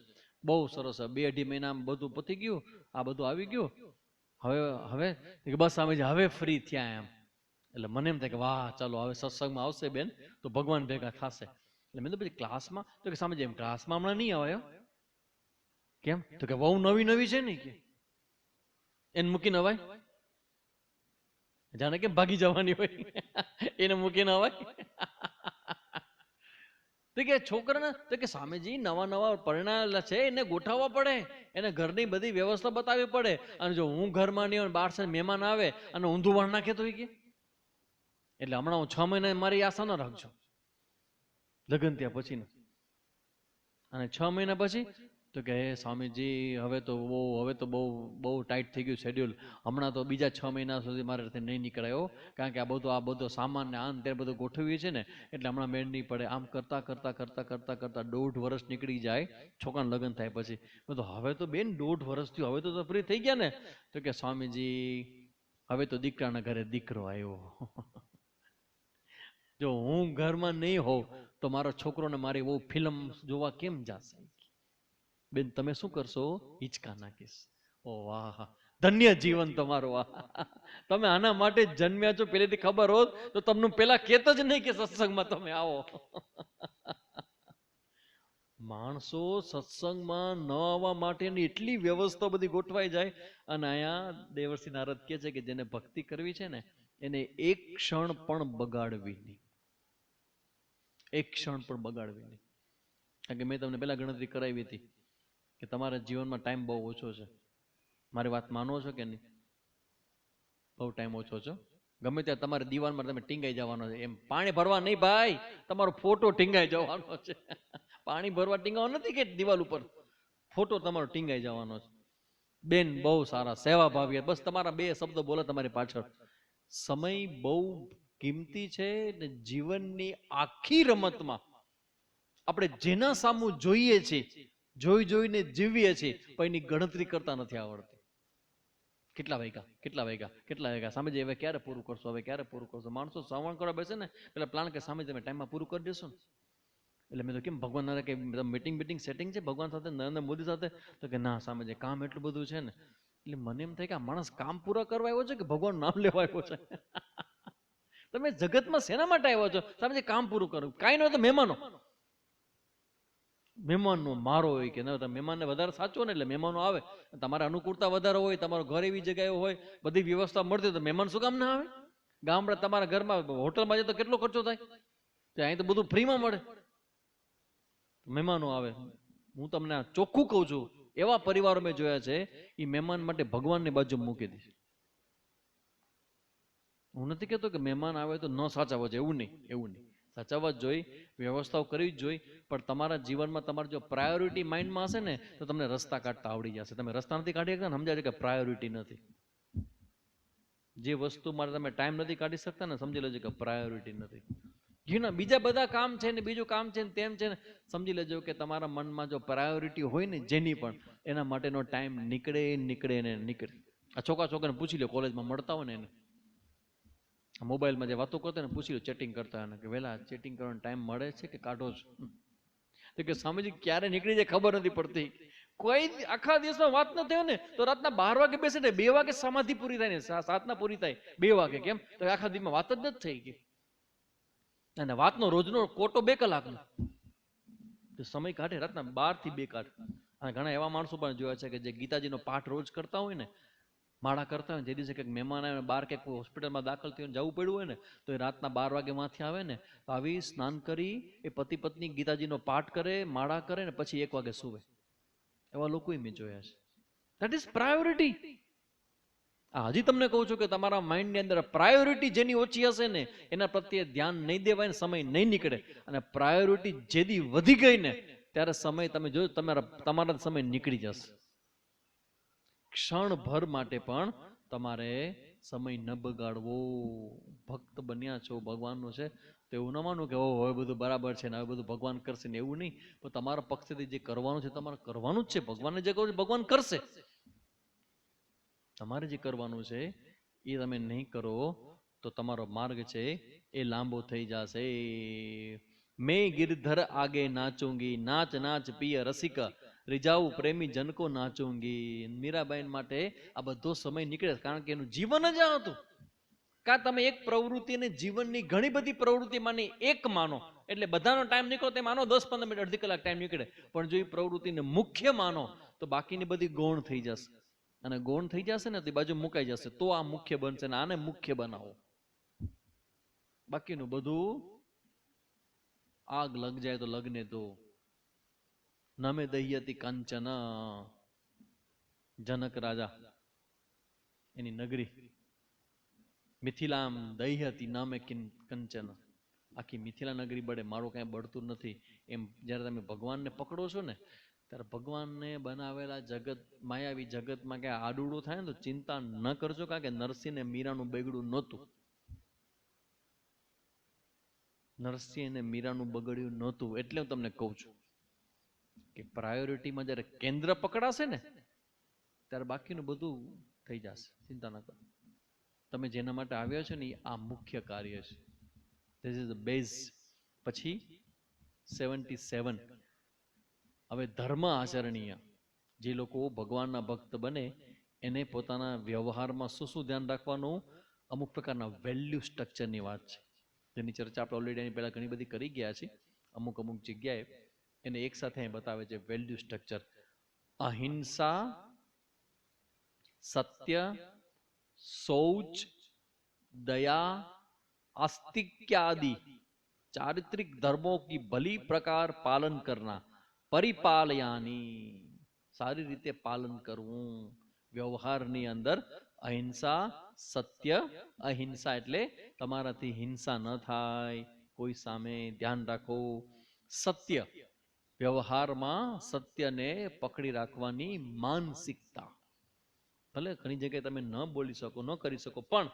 બહુ સરસ. 2-2.5 મહિનામાં બધું પતી ગયું, આ બધું આવી ગયું. હવે બસ સ્વામીજી હવે ફ્રી થયા એમ. એટલે મને એમ થાય કે વાહ ચાલો હવે સત્સંગમાં આવશે બેન તો ભગવાન ભેગા થશે. એટલે મેં તો પછી ક્લાસમાં તો કે સ્વામીજી એમ ક્લાસમાં હમણાં નહીં આવે. કેમ તો કે બહુ નવી છે ને કે એને મૂકીને અવાય, જાણે કેમ ભાગી જવાની હોય એને મૂકીને અવાય. તો કે છોકરાને તો કે સ્વામીજી નવા પરણાયેલા છે એને ગોઠવવા પડે, એને ઘરની બધી વ્યવસ્થા બતાવવી પડે, અને જો હું ઘરમાં નહીં હોય બહાર સાથે મહેમાન આવે અને ઊંધું વાળ નાખે તો કે એટલે હમણાં હું 6 મહિના મારી આશા ન રાખજો લગ્ન ત્યાં પછી. અને 6 મહિના પછી તો કે હે સ્વામીજી હવે તો બહુ ટાઈટ થઈ ગયું શેડ્યુલ, હમણાં તો બીજા 6 મહિના સુધી મારે નહીં નીકળાયો, કારણ કે આ બધો સામાન ને આન ત્યારે બધું ગોઠવ્યું છે ને એટલે હમણાં મેળ નહીં પડે. આમ કરતા 1.5 વર્ષ નીકળી જાય છોકરાના લગ્ન થાય પછી. તો હવે તો બેન 1.5 વર્ષ થયું, હવે તો ફ્રી થઈ ગયા ને તો કે સ્વામીજી હવે તો દીકરાના ઘરે દીકરો આવ્યો. જો હું ઘરમાં નહીં હોઉં તો મારો છોકરો ને મારી બહુ ફિલ્મ જોવા કેમ જશે? બેન તમે શું કરશો? હિંચકા નાખીશ. ઓ વાહ, ધન્ય જીવન તમારું. વાહ, તમે આના માટે જ જન્મ્યા છો. પહેલેથી ખબર હોત તો તમને પેલા કહેત જ નહીં કે સત્સંગમાં તમે આવો. માણસો સત્સંગમાં ન આવવા માટેની એટલી વ્યવસ્થા બધી ગોઠવાઈ જાય. અને અહીંયા દેવર્ષિ નારદ કહે છે કે જેને ભક્તિ કરવી છે ને એને એક ક્ષણ પણ બગાડવી નહીં. એક ક્ષણ પણ બગાડવી નહીં. કારણ કે મેં તમને પેલા ગણતરી કરાવી હતી કે તમારા જીવનમાં ટાઈમ બહુ ઓછો છે. મારી વાત માનો છો કે નહીં? બહુ ટાઈમ ઓછો છો. ગમે ત્યાં તમારે દીવાલમાં તમે ટીંગાઈ જવાનો છે. એમ પાણી ભરવા નહીં ભાઈ, તમારો ફોટો ટીંગાઈ જવાનો છે. પાણી ભરવા ટીંગાવો નથી કે દિવાલ ઉપર, ફોટો તમારો ટીંગાઈ જવાનો છે. બેન બહુ સારા સેવા ભાવી, બસ તમારા બે શબ્દો બોલે તમારી પાછળ. સમય બહુ કિંમતી છે ને જીવનની આખી રમતમાં આપણે જેના સામું જોઈએ છીએ, જોઈ જોઈને જીવીએ છીએ, પણ એની ગણતરી કરતા નથી આવડતી. કેટલા વાગ્યા, કેટલા વાગ્યા, કેટલા વાગ્યા, સામે હવે ક્યારે પૂરું કરશો, હવે ક્યારે પૂરું કરશો? માણસો શ્રવણ કરવા બેસે ને પેલા પ્લાન કે સામે તમે ટાઈમમાં પૂરું કરી દેશો ને. એટલે મેં તો કેમ ભગવાન કે મીટિંગ સેટિંગ છે ભગવાન સાથે, નરેન્દ્ર મોદી સાથે? તો કે ના, સામે જે કામ એટલું બધું છે ને. એટલે મને એમ થાય કે આ માણસ કામ પૂરા કરવા આવ્યો છે કે ભગવાન નામ લેવા આવ્યો છે? તમે જગતમાં શેના માટે આવ્યો છો? સામે જે કામ પૂરું કરો, કાંઈ ન તો મહેમાનો, મહેમાનનો મારો હોય કે ના, મહેમાનને વધારે સાચવો ને એટલે મહેમાનો આવે. તમારે અનુકૂળતા વધારે હોય, તમારો ઘર એવી જગ્યાએ હોય, બધી વ્યવસ્થા મળતી હોય, તો મહેમાન શું કામ ના આવે? ગામડા તમારા ઘરમાં હોટલમાં જાય તો કેટલો ખર્ચો થાય? તો અહીં તો બધું ફ્રીમાં મળે. મહેમાનો આવે. હું તમને ચોખ્ખું કહું છું, એવા પરિવારો મેં જોયા છે એ મહેમાન માટે ભગવાનની બાજુ મૂકી દે. હું નથી કહેતો કે મહેમાન આવે તો ન સાચવવા જોઈએ, એવું નહીં, એવું નહીં. સાચવવા જ જોઈ, વ્યવસ્થાઓ કરવી જ જોઈ. પણ તમારા જીવનમાં તમારે જો પ્રાયોરિટી માઇન્ડમાં હશે ને તો તમને રસ્તા કાઢતા આવડી જશે. તમે રસ્તા નથી કાઢી શકતા ને, સમજાય છે કે પ્રાયોરિટી નથી. જે વસ્તુ માટે તમે ટાઈમ નથી કાઢી શકતા ને, સમજી લેજો કે પ્રાયોરિટી નથી. જેના બીજા બધા કામ છે ને, બીજું કામ છે ને, તેમ છે ને, સમજી લેજો કે તમારા મનમાં જો પ્રાયોરિટી હોય ને જેની પણ, એના માટેનો ટાઈમ નીકળે નીકળે ને નીકળે. આ છોકરાને પૂછી લો, કોલેજમાં મળતા હોય ને એને, મોબાઈલમાં જે વાતો કરતા ને પૂછી લો, ચેટિંગ કરતા હોય ને, કે વેલા ચેટિંગ કરવાનો ટાઈમ મળે છે કે કાઢો છો? તો કે સ્વામીજી ક્યારે નીકળી જાય ખબર નથી પડતી. કોઈ આખા દિવસમાં વાત ન થયો ને તો રાતના 12 વાગે બેસે ને 2 વાગે સમાધિ પૂરી થાય ને 7 ના પૂરી થાય 2 વાગે. કેમ? તો આખા દિવસમાં વાત જ નથી થઈ ગઈ. અને વાતનો રોજનો કોટો 2 કલાકનો. તો સમય કાઢે, રાતના 12 થી 2 કાઢે. અને ઘણા એવા માણસો પણ જોયા છે કે જે ગીતાજીનો પાઠ રોજ કરતા હોય ને, માળા કરતા હોય, જે દિવસે કંઈક મહેમાન આવે, બહાર કંઈક હોસ્પિટલમાં દાખલ થઈને જવું પડ્યું હોય ને, તો એ રાતના 12 વાગે માંથી આવે ને, તો આવી સ્નાન કરી એ પતિ પત્ની ગીતાજીનો પાઠ કરે, માળા કરે ને પછી 1 વાગે સુવે. એવા લોકો મેં જોયા છે. That is priority. હજી તમને કહું છું કે તમારા માઇન્ડની અંદર પ્રાયોરિટી જેની ઓછી હશે ને એના પ્રત્યે ધ્યાન નહીં દેવાય ને સમય નહીં નીકળે. અને પ્રાયોરિટી જેદી વધી ગઈ ને ત્યારે સમય, તમે જોજો તમારા સમય નીકળી જશે. ક્ષણભર માટે પણ તમારે સમય ન બગાડવો. ભક્ત બન્યા છો, ભગવાનનો છે, તો એવું ન માનું કે હવે બધું બરાબર છે ને હવે બધું ભગવાન કરશે ને, એવું નહીં. પણ તમારા પક્ષથી જે કરવાનું છે તમારે કરવાનું જ છે. ભગવાનને જે કહું છે ભગવાન કરશે. તમારે જે કરવાનું છે એ તમે નહીં કરો તો તમારો માર્ગ છે એ લાંબો થઈ જશે. મેં ગિરધર આગે નાચુંગી, નાચ નાચ પિય રસિક, રીજાઉ પ્રેમી જનકો નાચુંગી. મીરાબાઈ માટે આ બધો સમય નીકળે કારણ કે એનું જીવન જ આ હતું. કા તમે એક પ્રવૃત્તિને જીવનની ઘણી બધી પ્રવૃત્તિમાંની એક માનો, એટલે બધાનો ટાઈમ નીકળો તે માનો 10-15 મિનિટ, અડધી કલાક ટાઈમ નીકળે. પણ જો એ પ્રવૃત્તિને મુખ્ય માનો તો બાકીની બધી ગૌણ થઈ જશે. અને ગૌણ થઈ જશે ને તે બાજુ મુકાઈ જશે. તો આ મુખ્ય બનશે ને આને મુખ્ય બનાવો. બાકીનું બધું આગ લગ જાય તો લગ્ને તો નમે દહ્યતી કંચન. જનક રાજા એની નગરી મિથિલામ દહ્યતી નામે કંચન. આખી મિથિલા નગરી બળે, મારું કાંઈ બળતું નથી. એમ જ્યારે તમે ભગવાનને પકડો છો ને ત્યારે ભગવાનને બનાવેલા જગત, માયાવી જગતમાં ક્યાં આડુડું થાય ને તો ચિંતા ન કરજો. કારણ કે નરસિંહ ને મીરાનું બગડ્યું નહોતું. નરસિંહ અને મીરાનું બગડ્યું નહોતું. એટલે હું તમને કહું છું કે પ્રાયોરિટીમાં જ્યારે કેન્દ્ર પકડાશે ને ત્યારે બાકીનું બધું થઈ જશે. ચિંતા ન કરો. તમે જેના માટે આવ્યા છો ને આ મુખ્ય કાર્ય છે. This is the base. પછી 77, હવે ધર્મ આચરણીય. જે લોકો ભગવાનના ભક્ત બને એને પોતાના વ્યવહારમાં શું શું ધ્યાન રાખવાનું, અમુક પ્રકારના વેલ્યુ સ્ટ્રક્ચરની વાત છે, જેની ચર્ચા આપણે ઓલરેડી એની પહેલા ઘણી બધી કરી ગયા છીએ. અમુક અમુક જગ્યાએ એને એક સાથે અહીં બતાવે છે વેલ્યુ સ્ટ્રક્ચર. અહિંસા, सत्य, शौच, दया, आस्तिक्य आदि चारित्रिक धर्मों की भली प्रकार पालन करना. परिपालयानी, सारी રીતે પાલન કરવું. વ્યવહારની અંદર અહિંસા, સત્ય. અહિંસા એટલે તમારાથી હિંસા ન થાય, કોઈ સામે ધ્યાન રાખો. સત્ય, વ્યવહારમાં સત્યને પકડી રાખવાની માનસિકતા. ભલે ઘણી જગ્યાએ તમે ન બોલી શકો, ન કરી શકો, પણ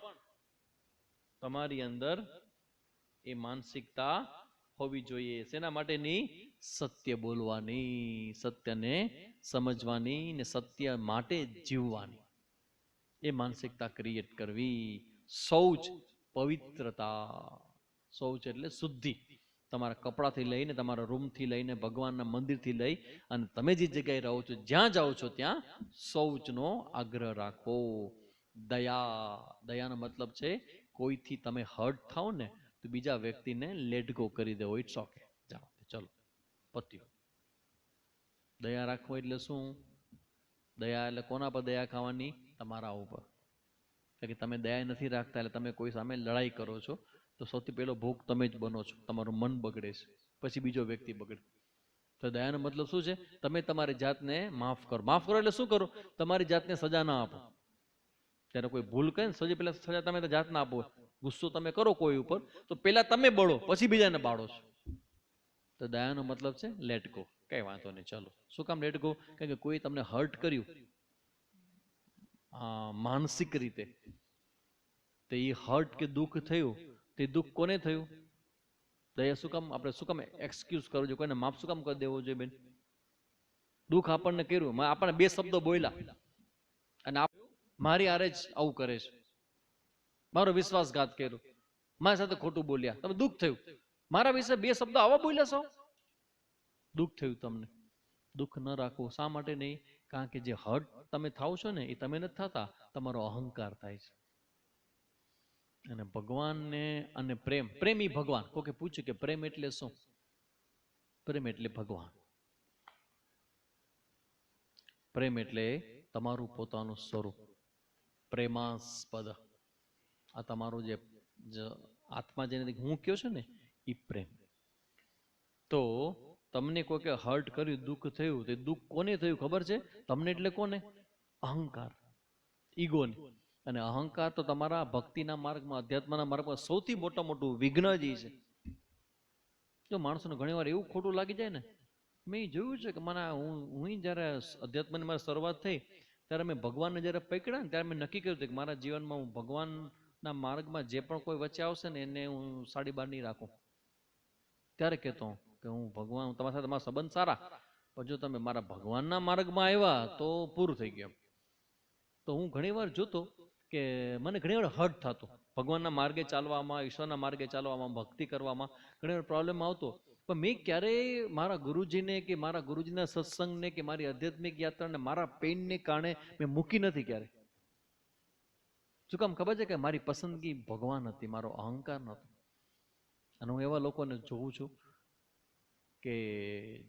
તમારી અંદર એ માનસિકતા હોવી જોઈએ. શેના માટેની? સત્ય બોલવાની, સત્યને સમજવાની ને સત્ય માટે જીવવાની. એ માનસિકતા ક્રિએટ કરવી. શૌચ, પવિત્રતા. શૌચ એટલે શુદ્ધિ. તમારા કપડાથી લઈને, તમારા રૂમથી લઈને, ભગવાનના મંદિરથી લઈ અને તમે જે જગ્યાએ રહો છો, જ્યાં જાઓ છો ત્યાં શૌચનો આગ્રહ રાખો. દયા, દયાનો મતલબ છે કોઈથી તમે હર્ટ થાવ ને તો બીજા વ્યક્તિને લેટ ગો કરી દેવો. ઇટ્સ ઓકે, જાઓ, ચલો, પત્યું. દયા રાખવો એટલે શું? દયા એટલે કોના પર દયા ખાવાની? તમારા ઉપર. કે તમે દયા નથી રાખતા એટલે તમે કોઈ સામે લડાઈ કરો છો તો સૌથી પહેલો ભોગ તમે જ બનો છો. તમારું મન બગડે છે, પછી બીજો વ્યક્તિ બગડે. તો દયાનો મતલબ શું છે? તમે તમારી જાતને માફ કરો. માફ કરો એટલે શું કરો? તમારી જાતને સજા ના આપો. ત્યારે કોઈ ભૂલ કરે ને સૌથી પહેલા સજા તમે જાતને આપો. ગુસ્સો તમે કરો કોઈ ઉપર તો પહેલા તમે બળો, પછી બીજાને બાળો છો. તો દયાનો મતલબ છે લેટ ગો. કઈ વાંધો નહીં, ચલો. શું કામ લેટ ગો? કારણ કે કોઈ તમને હર્ટ કર્યું માનસિક રીતે, તો એ હર્ટ કે દુઃખ થયું, તે દુઃખ કોને થયું? દયા શું કામ? આપણે શું કામ એક્સક્યુઝ કરવું જોઈએ? કોઈને માફ શું કામ કરી દેવો જોઈએ? બેન, દુઃખ આપણને કર્યું, આપણને બે શબ્દો બોલ્યા અને મારી આરે જ આવું કરે છે, મારો વિશ્વાસઘાત કર્યો, મારી સાથે ખોટું બોલ્યા, તમે દુઃખ થયું. મારા વિશે બે શબ્દો આવા બોલ્યા છો, દુઃખ થયું તમને. દુઃખ ન રાખવું. શા માટે નહીં? કારણ કે જે હર્ટ તમે થાવ છો ને એ તમે નથી થતા, તમારો અહંકાર થાય છે. અને ભગવાનને અને પ્રેમ, પ્રેમી ભગવાન. કોકે પૂછ્યું કે પ્રેમ એટલે શું? પ્રેમ એટલે ભગવાન. પ્રેમ એટલે તમારું પોતાનું સ્વરૂપ. પ્રેમાસ્પદ, આ તમારું જે આત્મા જેને હું કયો છે ને એ પ્રેમ. તો તમને કોઈ કે હર્ટ કર્યું, દુઃખ થયું, તે દુઃખ કોને થયું ખબર છે? તમને એટલે કોને? અહંકાર, ઈગોને. અને અહંકાર તો તમારા ભક્તિના માર્ગમાં, અધ્યાત્મના માર્ગમાં સૌથી મોટું વિઘ્ન જ છે. જો માણસોને ઘણી વાર એવું ખોટું લાગી જાય ને, મેં જોયું છે કે મને હું જયારે અધ્યાત્મની મારી શરૂઆત થઈ ત્યારે મેં ભગવાનને જયારે પકડ્યા ને ત્યારે મેં નક્કી કર્યું કે મારા જીવનમાં હું ભગવાનના માર્ગમાં જે પણ કોઈ વચ્ચે આવશે ને એને હું સાડી બાર નહીં રાખું. ત્યારે કહેતો કે હું ભગવાન, તમારા સાથે તમારા સંબંધ સારા, પણ જો તમે મારા ભગવાનના માર્ગમાં આવ્યા તો પૂરું થઈ ગયું. તો હું ઘણી વાર જોતો કે મને ઘણી વાર હર્ટ થતો ભગવાનના માર્ગે ચાલવામાં, ઈશ્વરના માર્ગે ચાલવામાં, ભક્તિ કરવામાં ઘણી વાર પ્રોબ્લેમ આવતો. પણ મેં ક્યારેય મારા ગુરુજીને કે મારા ગુરુજીના સત્સંગને કે મારી આધ્યાત્મિક યાત્રાને મારા પેઇનને કારણે મેં મૂકી નથી ક્યારે. શું કામ ખબર છે? કે મારી પસંદગી ભગવાન હતી, મારો અહંકાર નહોતો. અને હું એવા લોકોને જોઉં છું કે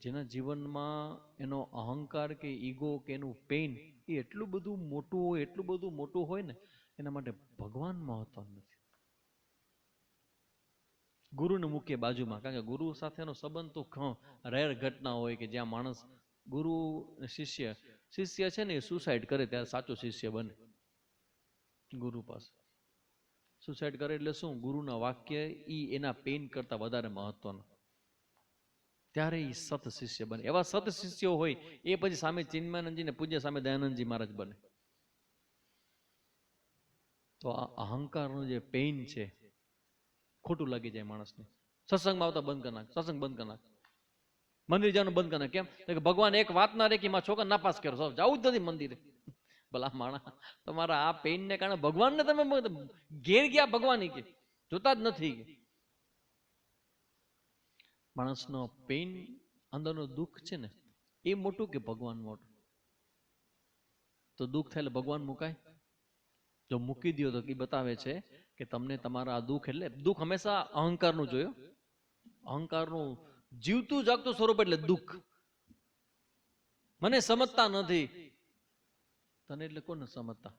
જેના જીવનમાં એનો અહંકાર કે ઈગો કે એનું પેઇન એ એટલું બધું મોટું હોય, એટલું બધું મોટું હોય ને એના માટે ભગવાન મહત્વ નથી. ગુરુને મૂકીએ બાજુમાં, કારણ કે ગુરુ સાથેનો સંબંધ તો રેર ઘટના હોય કે જ્યાં માણસ ગુરુ શિષ્ય છે ને એ સુસાઇડ કરે ત્યારે સાચો શિષ્ય બને. ગુરુ પાસે સુસાઇડ કરે એટલે શું? ગુરુના વાક્ય એના પેઇન કરતા વધારે મહત્વના, ત્યારે એ સત શિષ્ય બને. એવા સત શિષ્યો હોય એ પછી સામે ચિન્મયાનંદજી ને પૂજ્ય સામે દયાનંદજી મહારાજ બને. તો આ અહંકારનું જે પેઇન છે, ખોટું લાગી જાય માણસને. સત્સંગમાં આવતા બંધ કરી નાખ, સત્સંગ બંધ કરી નાખ, મંદિર જવાનું બંધ કરી નાખ. કેમ? કે ભગવાન એક વાત ના રે કે મારા છોકરા નાપાસ કર્યો, જવું જ નથી મંદિરે. ભલા માણા, તમારા આ પેઇન ને કારણે ભગવાનને તમે ઘેર ગયા, ભગવાન કે જોતા જ નથી. માણસનો પેઇન, અંદરનો દુઃખ છે ને, એ મોટું કે ભગવાન મોટું? તો દુઃખ થાય એટલે ભગવાન મુકાય? જો મૂકી દો તો એ બતાવે છે કે તમને તમારા આ દુઃખ, એટલે દુઃખ હંમેશા અહંકારનું જોયું, અહંકારનું જીવતું જાગતું સ્વરૂપ એટલે દુઃખ. મને સમજતા નથી, તને એટલે કોને સમજતા?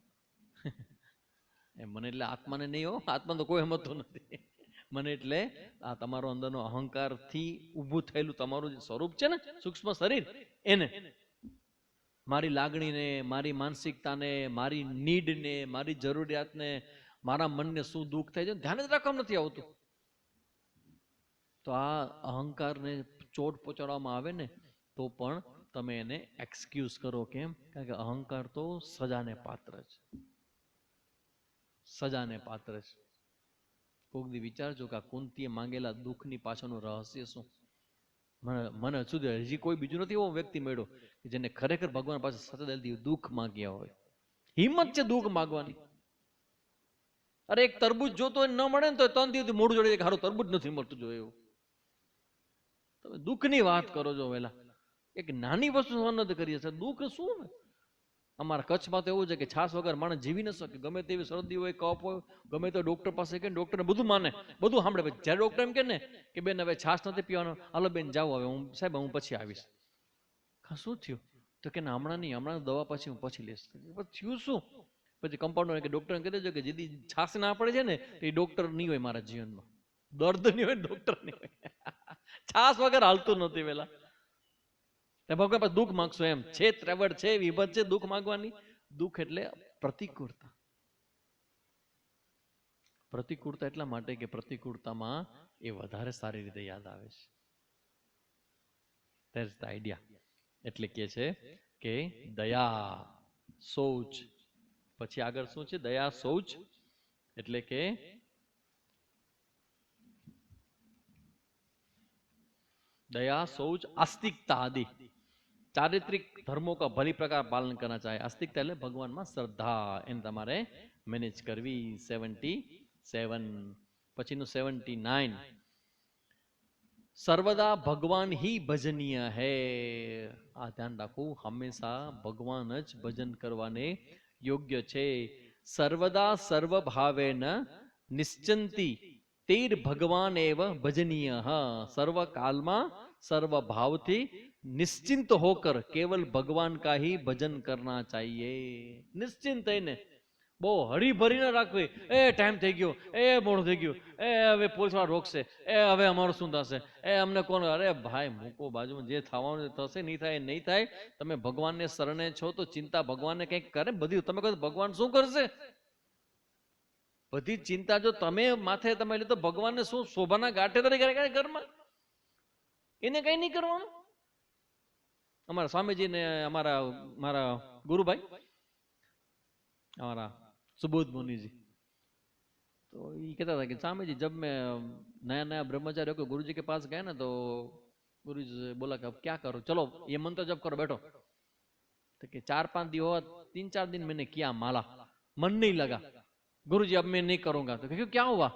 મને એટલે આત્માને નહીં હો, આત્મા તો કોઈ સમજતો નથી. મને એટલે આ તમારો અંદરનો અહંકારથી ઊભું થયેલું તમારું જે સ્વરૂપ છે ને, સૂક્ષ્મ શરીર, એને, મારી લાગણીને, મારી માનસિકતાને, મારી નીડને, મારી જરૂરિયાતને, મારા મનને શું દુઃખ થાય છે ધ્યાન જ રાખવામાં નથી આવતું. તો આ અહંકારને ચોટ પહોંચાડવામાં આવે ને તો પણ તમે એને એક્સક્યુઝ કરો. કેમ? કારણ કે અહંકાર તો સજાને પાત્ર છે, સજાને પાત્ર છે. કોક દી વિચારજો કે આ કુંતીએ માંગેલા દુઃખની પાછળનું રહસ્ય શું? મને સુધી હજી કોઈ બીજું નથી એવો વ્યક્તિ મળ્યો કે જેને ખરેખર ભગવાન પાસે સતત દિલથી દુઃખ માંગ્યા હોય. હિંમત છે દુઃખ માંગવાની. અરે એક તરબૂચ જોતો હોય ન મળે ને તો 3 દિવસથી મોઢું જોડે કે હારું તરબૂચ નથી મળતું જોયું. તમે દુઃખની વાત કરો છો વેલા, એક નાની વસ્તુ સહન નથી કરી છે, દુઃખ શું? અમારા કચ્છમાં તો એવું છે કે છાસ વગર માણસ જીવી ન શકે. ગમે તેવી શરદી હોય, કફ હોય, ગમે તો ડોક્ટર પાસે કે ડોક્ટર બધું માને, બધું સાંભળે. જ્યારે ડોક્ટર એમ કે ને કે બેન હવે છાસ નથી પીવાનો, હાલો બેન જાઓ હવે, હું સાહેબ હું પછી આવીશ. શું થયું? તો કે હમણાં નહીં, હમણાં દવા પછી હું પછી લઈશ. થયું શું? પછી કમ્પાઉન્ડર કે ડોક્ટર કહી દેજો કે જેથી છાસ ના પડે છે ને એ ડોક્ટર નહીં હોય મારા જીવનમાં. દર્દ નહીં હોય, ડોક્ટર નહીં હોય. છાસ વગર હાલતું નથી વેલા. ભગવાન પાસે દુઃખ માંગશો એમ છે, ત્રેવડ છે, વિભત છે દુઃખ માંગવાની. દુઃખ એટલે પ્રતિકૂળતા. પ્રતિકૂળતા એટલા માટે કે પ્રતિકૂળતામાં એ વધારે સારી રીતે યાદ આવે છે. That's the idea. એટલે કે છે કે દયા, શૌચ. પછી આગળ શું છે? દયા, શૌચ. એટલે કે दया, शौच, आस्तिकता आदि चारित्रिक धर्मों का भली प्रकार पालन करना चाहिए. आस्तिकता એટલે ભગવાનમાં શ્રદ્ધા, એને તમારે મેનેજ કરવી. 77 પછીનું 79 सर्वदा भगवान ही भजनीय है. આ ધ્યાન રાખવું, હંમેશા ભગવાન જ ભજન કરવાને યોગ્ય છે. सर्वदा सर्व भावेन निश्चिंती तेर भगवान एव भजनीय. सर्व काल में सर्व भाव थी निश्चिंत होकर केवल भगवान का ही भजन करना चाहिए. निश्चिंत है ने, બહુ હરી ભરી ન રાખવી. એ ટાઈમ થઈ ગયો, એ મોડું થઈ ગયું, એ હવે પોલીસવાળા રોકશે, એ હવે અમારું શું થશે, એ અમને કોણ? અરે ભાઈ મૂકો બાજુમાં, જે થવાનું થશે, નહીં થાય નહીં થાય. તમે ભગવાનને શરણે છો તો ચિંતા ભગવાનને કંઈક કરે. બધી તમે કહો ભગવાન શું કરશે? બધી ચિંતા જો તમે માથે તમે લે તો ભગવાનને શું શોભાના ગાંઠે તરીકે કરે ઘરમાં? એને કઈ નહીં કરવાનું. અમારા સ્વામીજીને મારા ગુરુભાઈ, અમારા सुबोध मुनि जी, तो ये कहता था कि स्वामी जी जब मैं नया नया ब्रह्मचारी होकर गुरु जी के पास गया ना तो गुरु जी बोला कि अब क्या करो, चलो ये मंत्र जब करो बैठो. तो कि 4-5 दिन हुआ, 3-4 दिन मैंने किया माला, मन नहीं लगा. गुरु जी अब मैं नहीं करूंगा. तो क्यों, क्या हुआ?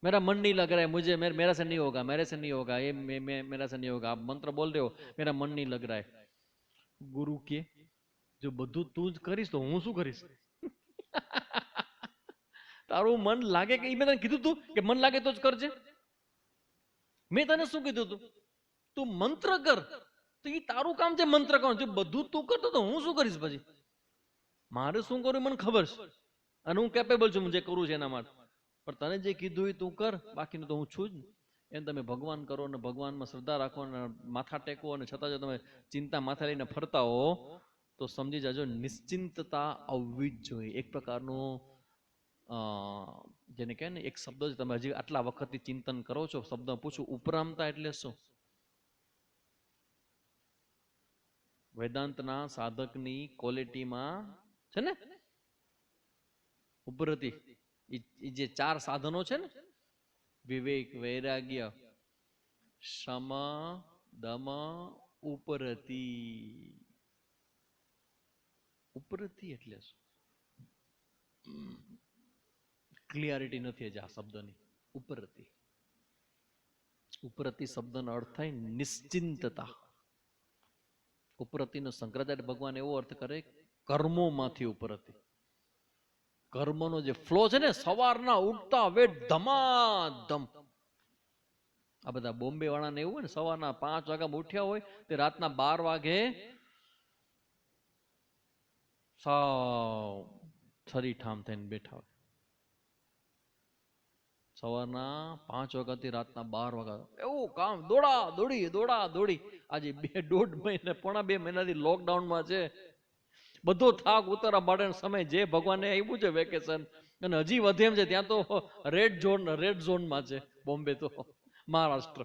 मेरा मन नहीं लग रहा है, मुझे मेरा से नहीं होगा, मेरे से नहीं होगा, ये मेरा से नहीं होगा. आप मंत्र बोल रहे हो, मेरा मन नहीं लग रहा है. गुरु के जो બધું તું જ કરીશ તો હું શું કરીશ? તારું મન લાગે કે મેં તને કીધું તું કે મન લાગે તો જ કરજે. મેં તને શું કીધું તું? તું મંત્ર કર. તો એ તારું કામ છે મંત્ર કરવાનું. જો બધું તું કરતો તો હું શું કરીશ? પછી મારે શું કરવું મને ખબર છે અને હું કેપેબલ છું, જે કરું છે એના માટે. પણ તને જે કીધું એ તું કર, બાકીનું તો હું છું જ. એમ તમે ભગવાન કરો અને ભગવાનમાં શ્રદ્ધા રાખો અને માથા ટેકો, અને છતાં જો તમે ચિંતા માથા લઈને ફરતા હો તો સમજી જાજો નિશ્ચિંતતા આવવી જ જોઈએ. એક પ્રકારનું જેને કહે ને, એક શબ્દ તમે હજી આટલા વખતથી ચિંતન કરો છો, શબ્દ પૂછું, ઉપરામતા એટલે શું? વેદાંતના સાધકની ક્વોલિટીમાં છે ને ઉપરતી એ જે 4 સાધનો છે ને, વિવેક, વૈરાગ્ય, શમ, દમ, ઉપરતી. ઉપરતી એટલે શું? ક્લિયરિટી નથી જ આ શબ્દની. ઉપરતી ઉપરતી શબ્દનો અર્થ થાય નિશ્ચિંતતા. ઉપરતીનો શંકરાચાર્ય ભગવાન એવો અર્થ કરે કર્મોમાંથી ઉપરતી. કર્મનો જે ફ્લો છે ને, સવારના ઉઠતા વેટ ધમાધમ. આ બધા બોમ્બે વાળાને એવું હોય ને, સવારના 5 વાગ્યામાં ઉઠ્યા હોય તે રાતના 12 વાગે સાવ છરીઠામ થઈને બેઠા હોય. સવારના 5 વાગ્યાથી રાતના 12 વાગ્યા એવું કામ, દોડા દોડી. આજે 1.5 મહિને, પોણા 2 મહિનાથી લોકડાઉનમાં છે. બધો થાક ઉતારવા માટેનો સમય જે ભગવાને આપ્યું છે વેકેશન, અને હજી વધે એમ છે. ત્યાં તો રેડ ઝોનમાં છે બોમ્બે, તો મહારાષ્ટ્ર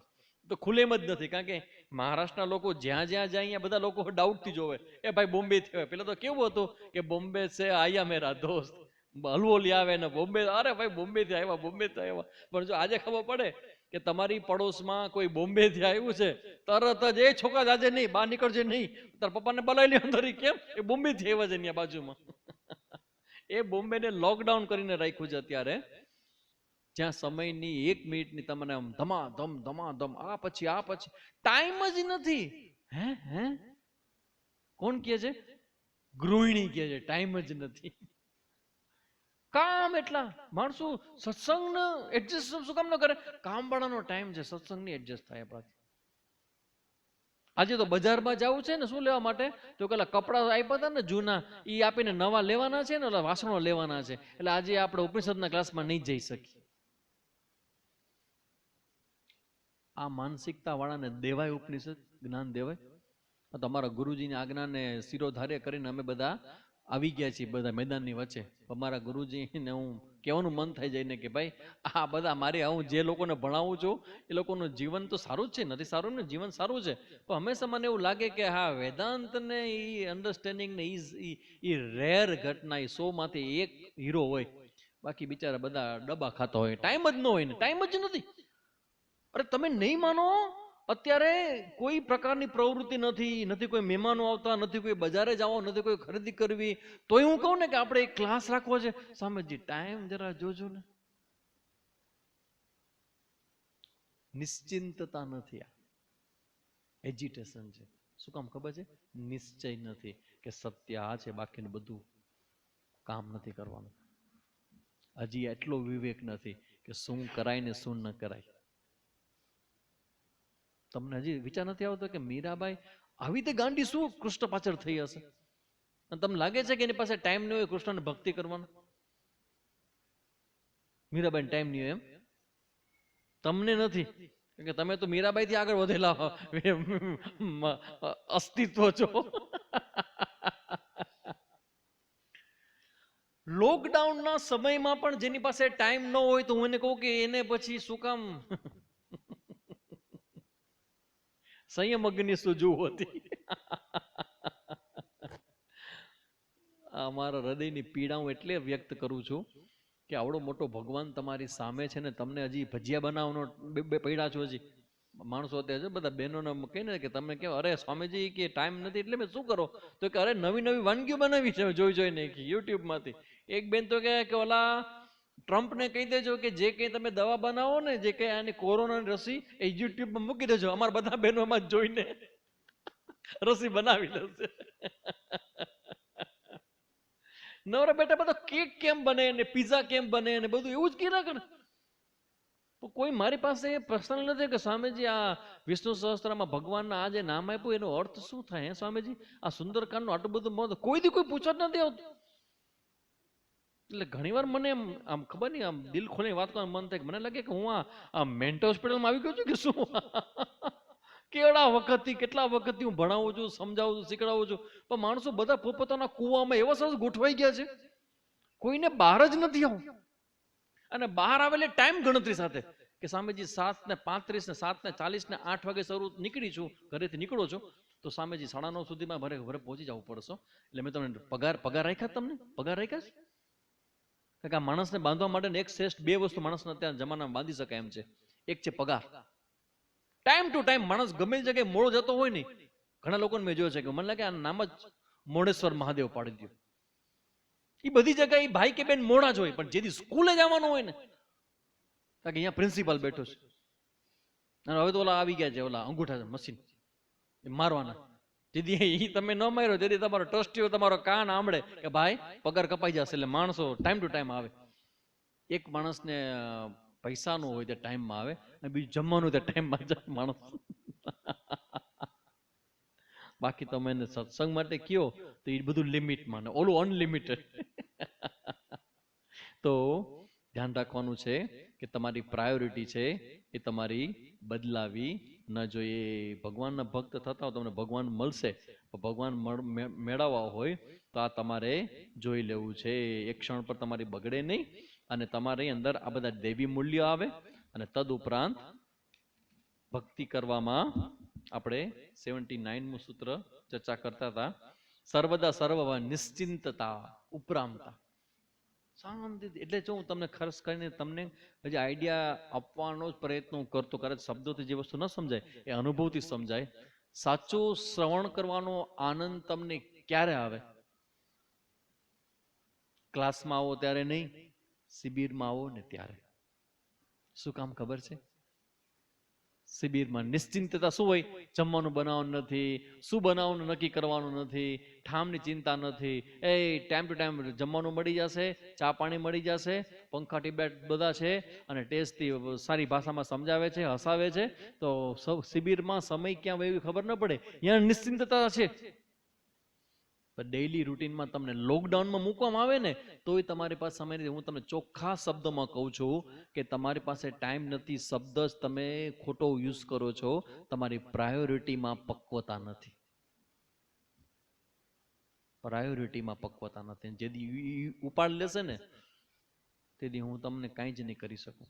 તો ખુલે એમ જ નથી. કારણ કે મહારાષ્ટ્રના લોકો જ્યાં જ્યાં જાય અહીંયા બધા લોકો ડાઉટથી જોવે, એ ભાઈ બોમ્બે થી આવે. પેલા તો કેવું હતું કે બોમ્બે છે આયા મેરા દોસ્ત, હલવો લઈ આવે ને બોમ્બે, અરે ભાઈ બોમ્બે થી આવ્યા, બોમ્બે થી આવ્યા. પણ જો આજે ખબર પડે કે તમારી પડોશમાં કોઈ બોમ્બે થી આવ્યું છે, તરત જ એ છોકરા આજે નહીં, બહાર નીકળજે નહીં, તાર પપ્પાને બોલાવી લે અંદર. કેમ? એ બોમ્બે થી આવ્યા છે અહીંયા બાજુમાં. એ બોમ્બે ને લોકડાઉન કરીને રાખ્યું છે અત્યારે, જ્યાં સમયની 1 મિનિટની તમને આમ ધમાધમ આ પછી ટાઈમ જ નથી. હે કોણ કહે છે? ગૃહિણી કહે છે ટાઈમ જ નથી. કામ એટલા, માણસો સત્સંગ એડજસ્ટ શું કામ ન કરે? કામ વાળાનો ટાઈમ છે, સત્સંગ ની એડજસ્ટ થાય આપણાથી. આજે તો બજારમાં જવું છે ને, શું લેવા માટે? તો પેલા કપડા આપ્યા હતા ને જૂના, એ આપીને નવા લેવાના છે ને, વાસણો લેવાના છે. એટલે આજે આપણે ઉપનિષદના ક્લાસમાં નહીં જઈ શકીએ. આ માનસિકતા વાળાને દેવાય ઉપનિષદ જ્ઞાન દેવાય? તમારા ગુરુજીની આજ્ઞાને શિરોધાર્ય કરીને અમે બધા આવી ગયા છીએ, બધા મેદાનની વચ્ચે. અમારા ગુરુજીને હું કહેવાનું મન થઈ જાય ને કે ભાઈ આ બધા મારે, હું જે લોકોને ભણાવું છું એ લોકોનું જીવન તો સારું જ છે, નથી સારું ને? જીવન સારું છે, પણ હંમેશા મને એવું લાગે કે હા વેદાંત ને એ અન્ડરસ્ટેન્ડિંગ ને એ રેર ઘટના, એ 100 માંથી 1 હીરો હોય. બાકી બિચારા બધા ડબ્બા ખાતા હોય, ટાઈમ જ ન હોય ને, ટાઈમ જ નથી. અરે તમે નહીં માનો, અત્યારે કોઈ પ્રકારની પ્રવૃત્તિ નથી કોઈ મહેમાનો આવતા, નથી કોઈ બજારે જવા, નથી કોઈ ખરીદી કરવી. તોય હું કહું ને કે આપણે એક ક્લાસ રાખવો છે. સામેજી ટાઈમ જરા જોજો ને. નિશ્ચિંતતા નથી, આ એજિટેશન છે. શું કામ ખબર છે? નિશ્ચય નથી કે સત્ય આ છે, બાકીનું બધું કામ નથી કરવાનું. હજી એટલો વિવેક નથી કે શું કરાય ને શું ન કરાય. તમને હજી વિચાર નથી આવતો કે મીરાબાઈ આવી રીતે ગાંડી શું કૃષ્ણ પાછળ થઈ હશે? અને તમને લાગે છે કે એની પાસે ટાઈમ નહીં હોય કૃષ્ણને ભક્તિ કરવાનો? મીરાબાઈ ટાઈમ નહીં હોય એમ? તમને નથી, કે તમે તો મીરાબાઈ થી આગળ વધેલા અસ્તિત્વ છો. લોકડાઉનના સમયમાં પણ જેની પાસે ટાઈમ ન હોય તો હું એને કહું કે એને પછી શું કામ સંયમ અગ્નિ સુજુ હતી. અમારા હૃદયની પીડા હું એટલે વ્યક્ત કરું છું કે આવડો મોટો ભગવાન તમારી સામે છે ને, તમને હજી ભજીયા બનાવવાનો પડ્યા છો. હજી માણસો અત્યારે છે બધા બહેનોને કહીને કે તમે કહો અરે સ્વામીજી કે ટાઈમ નથી, એટલે મેં શું કરો? તો કે અરે નવી વાનગીઓ બનાવી છે જોઈને યુટ્યુબમાંથી. એક બેન તો કહે કે ઓલા ટ્રમ્પને કહી દેજો કે જે કંઈ તમે દવા બનાવો ને, જે કંઈ આની કોરોનાની રસી, એ યુટ્યુબમાં મૂકી દેજો, અમારા બધા બહેનોમાં જોઈને રસી બનાવી લેશે. નવરા બેટા બધા કેક કેમ બને ને પીઝા કેમ બને ને બધું એવું જ કર્યા કરે. કોઈ મારી પાસે પ્રશ્ન નથી કે સ્વામીજી આ વિષ્ણુ સહસ્ત્રમાં ભગવાનના આ જે નામ આપ્યું એનો અર્થ શું થાય? હે સ્વામીજી, આ સુંદરકાંડનું આટલું બધું મહત્વ કોઈ દી કોઈ પૂછવા જ નથી આવતું. એટલે ઘણીવાર મને આમ ખબર નહીં, આમ દિલ ખોલીને વાત કરવાનું મન થાય. મને લાગે કે હું આ મેન્ટલ હોસ્પિટલમાં આવી ગયો છું કે શું? કેટલા વખતથી હું ભણાવું છું, સમજાવું છું, શીખડાવું છું, પણ માણસો બધા પોતપોતાના કુવામાં એવા સરસ ગોઠવાઈ ગયા છે, કોઈને બહાર જ નથી આવું. અને બહાર આવેલે ટાઈમ ગણતરી સાથે કે સ્વામીજી 7:35 ને 7:40 ને 8 વાગે શરૂ નીકળી છું, ઘરેથી નીકળો છો તો સ્વામીજી 9:30 સુધીમાં ઘરે પહોંચી જવું પડશે. એટલે મેં તમને પગાર રાખ્યા, તમને પગાર રાખ્યા છે. કારણ કે આ માણસને બાંધવા માટે એક શ્રેષ્ઠ 2 વસ્તુ માણસને અત્યારે જમાનામાં બાંધી શકાય એમ છે. એક છે પગાર. ટાઈમ ટુ ટાઈમ માણસ ગમે જગ્યાએ મોડો જતો હોય ને, ઘણા લોકોને મેં જોયો છે કે મને લાગે આ નામ જ મોડેશ્વર મહાદેવ પાડી દો. એ બધી જગ્યાએ ભાઈ કે બેન મોડા જ હોય, પણ જેથી સ્કૂલે જવાનું હોય ને, કારણ કે અહીંયા પ્રિન્સિપાલ બેઠો છે અને હવે તો ઓલા આવી ગયા છે, ઓલા અંગૂઠા મશીન મારવાના. જેથી એ તમે ન માર્યો તેથી તમારો ટ્રસ્ટીઓ તમારો કાન આંબળે કે ભાઈ પગાર કપાઈ જશે. એટલે માણસો ટાઈમ ટુ ટાઈમ આવે. એક માણસને પૈસાનું હોય તે ટાઈમમાં આવે, અને બીજું જમવાનું તે ટાઈમમાં જાય માણસ. બાકી તમે એને સત્સંગ માટે કયો તો એ બધું લિમિટમાં, ને ઓલું અનલિમિટેડ. તો ધ્યાન રાખવાનું છે કે તમારી પ્રાયોરિટી છે એ તમારી બદલાવી ન જોઈએ. ભગવાનના ભક્ત થતા હો, તમને ભગવાન મળશે, ભગવાન મેળવવા હોય તો આ તમારે જોઈ લેવું છે. એક ક્ષણ પર તમારી બગડે નહીં, અને તમારી અંદર આ બધા દેવી મૂલ્ય આવે. અને તદ ઉપરાંત ભક્તિ કરવામાં આપણે 79મું સૂત્ર ચર્ચા કરતા હતા, સર્વદા સર્વવા નિશ્ચિંતતા ઉપરામતા, શાંતિથી. એટલે જો હું તમને ખર્ચ કરીને તમને હજી આઈડિયા આપવાનો જ પ્રયત્ન કરતો, કદાચ શબ્દોથી જે વસ્તુ ન સમજાય એ અનુભવથી સમજાય. સાચું શ્રવણ કરવાનો આનંદ તમને ક્યારે આવે? ક્લાસમાં આવો ત્યારે નહીં, શિબિરમાં આવો ને ત્યારે. શું કામ ખબર છે? શિબિરમાં નિશ્ચિંતતા શું હોય? જમવાનું બનાવવાનું નથી, શું બનાવવાનું નક્કી કરવાનું નથી, ઠામની ચિંતા નથી. એ ટાઈમ ટુ ટાઈમ જમવાનું મળી જશે, ચા પાણી મળી જશે, પંખા ટીબેટ બધા છે, અને ટેસ્ટથી સારી ભાષામાં સમજાવે છે, હસાવે છે. તો શિબિરમાં સમય ક્યાં વહી ખબર ન પડે, ત્યાં નિશ્ચિંતતા છે. ડેઈલી રૂટીનમાં તમને લોકડાઉનમાં મૂકવામાં આવે ને તોય તમારી પાસે સમય નથી. હું તમને ચોખ્ખા શબ્દમાં કહું છું કે તમારી પાસે ટાઈમ નથી. શબ્દ જ તમે ખોટો યુઝ કરો છો. તમારી પ્રાયોરિટીમાં પક્વતા નથી. પ્રાયોરિટીમાં પક્વતા નથી. જેથી ઉપાડ લેશે ને તેથી હું તમને કાંઈ જ નહીં કરી શકું.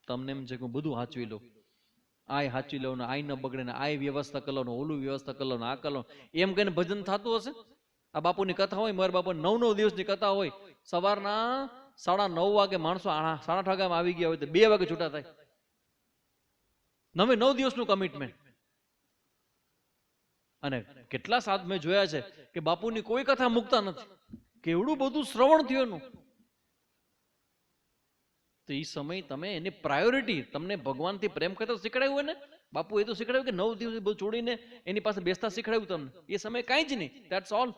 તમને એમ છે કે હું બધું સાચવી લઉં, આય સાચવી લો ને, આય ન બગડે ને, આય વ્યવસ્થા કરો ને, ઓલું વ્યવસ્થા કરો ને, આ કરો એમ કહીને ભજન થતું હશે? આ બાપુની કથા હોય, મારા બાપુ 9 દિવસની કથા હોય, સવારના 9:30 વાગે માણસો 8:30 વાગે આવી ગયા હોય તો 2 વાગે છૂટા થાય. 9 દિવસનું કમિટમેન્ટ. અને કેટલા સાધ મેં જોયા છે કે બાપુની કોઈ કથા મૂકતા નથી, કેવડું બધું શ્રવણ થયું એનું. તો એ સમય તમે એની પ્રાયોરિટી, તમને ભગવાનથી પ્રેમ કરતા શીખડાયું હોય ને, બાપુ એ તો શીખડાયું કે 9 દિવસ બધું છોડીને એની પાસે બેસતા શીખડાયું તમને. એ સમય કાંઈ જ નહીં, ધેટ્સ ઓલ.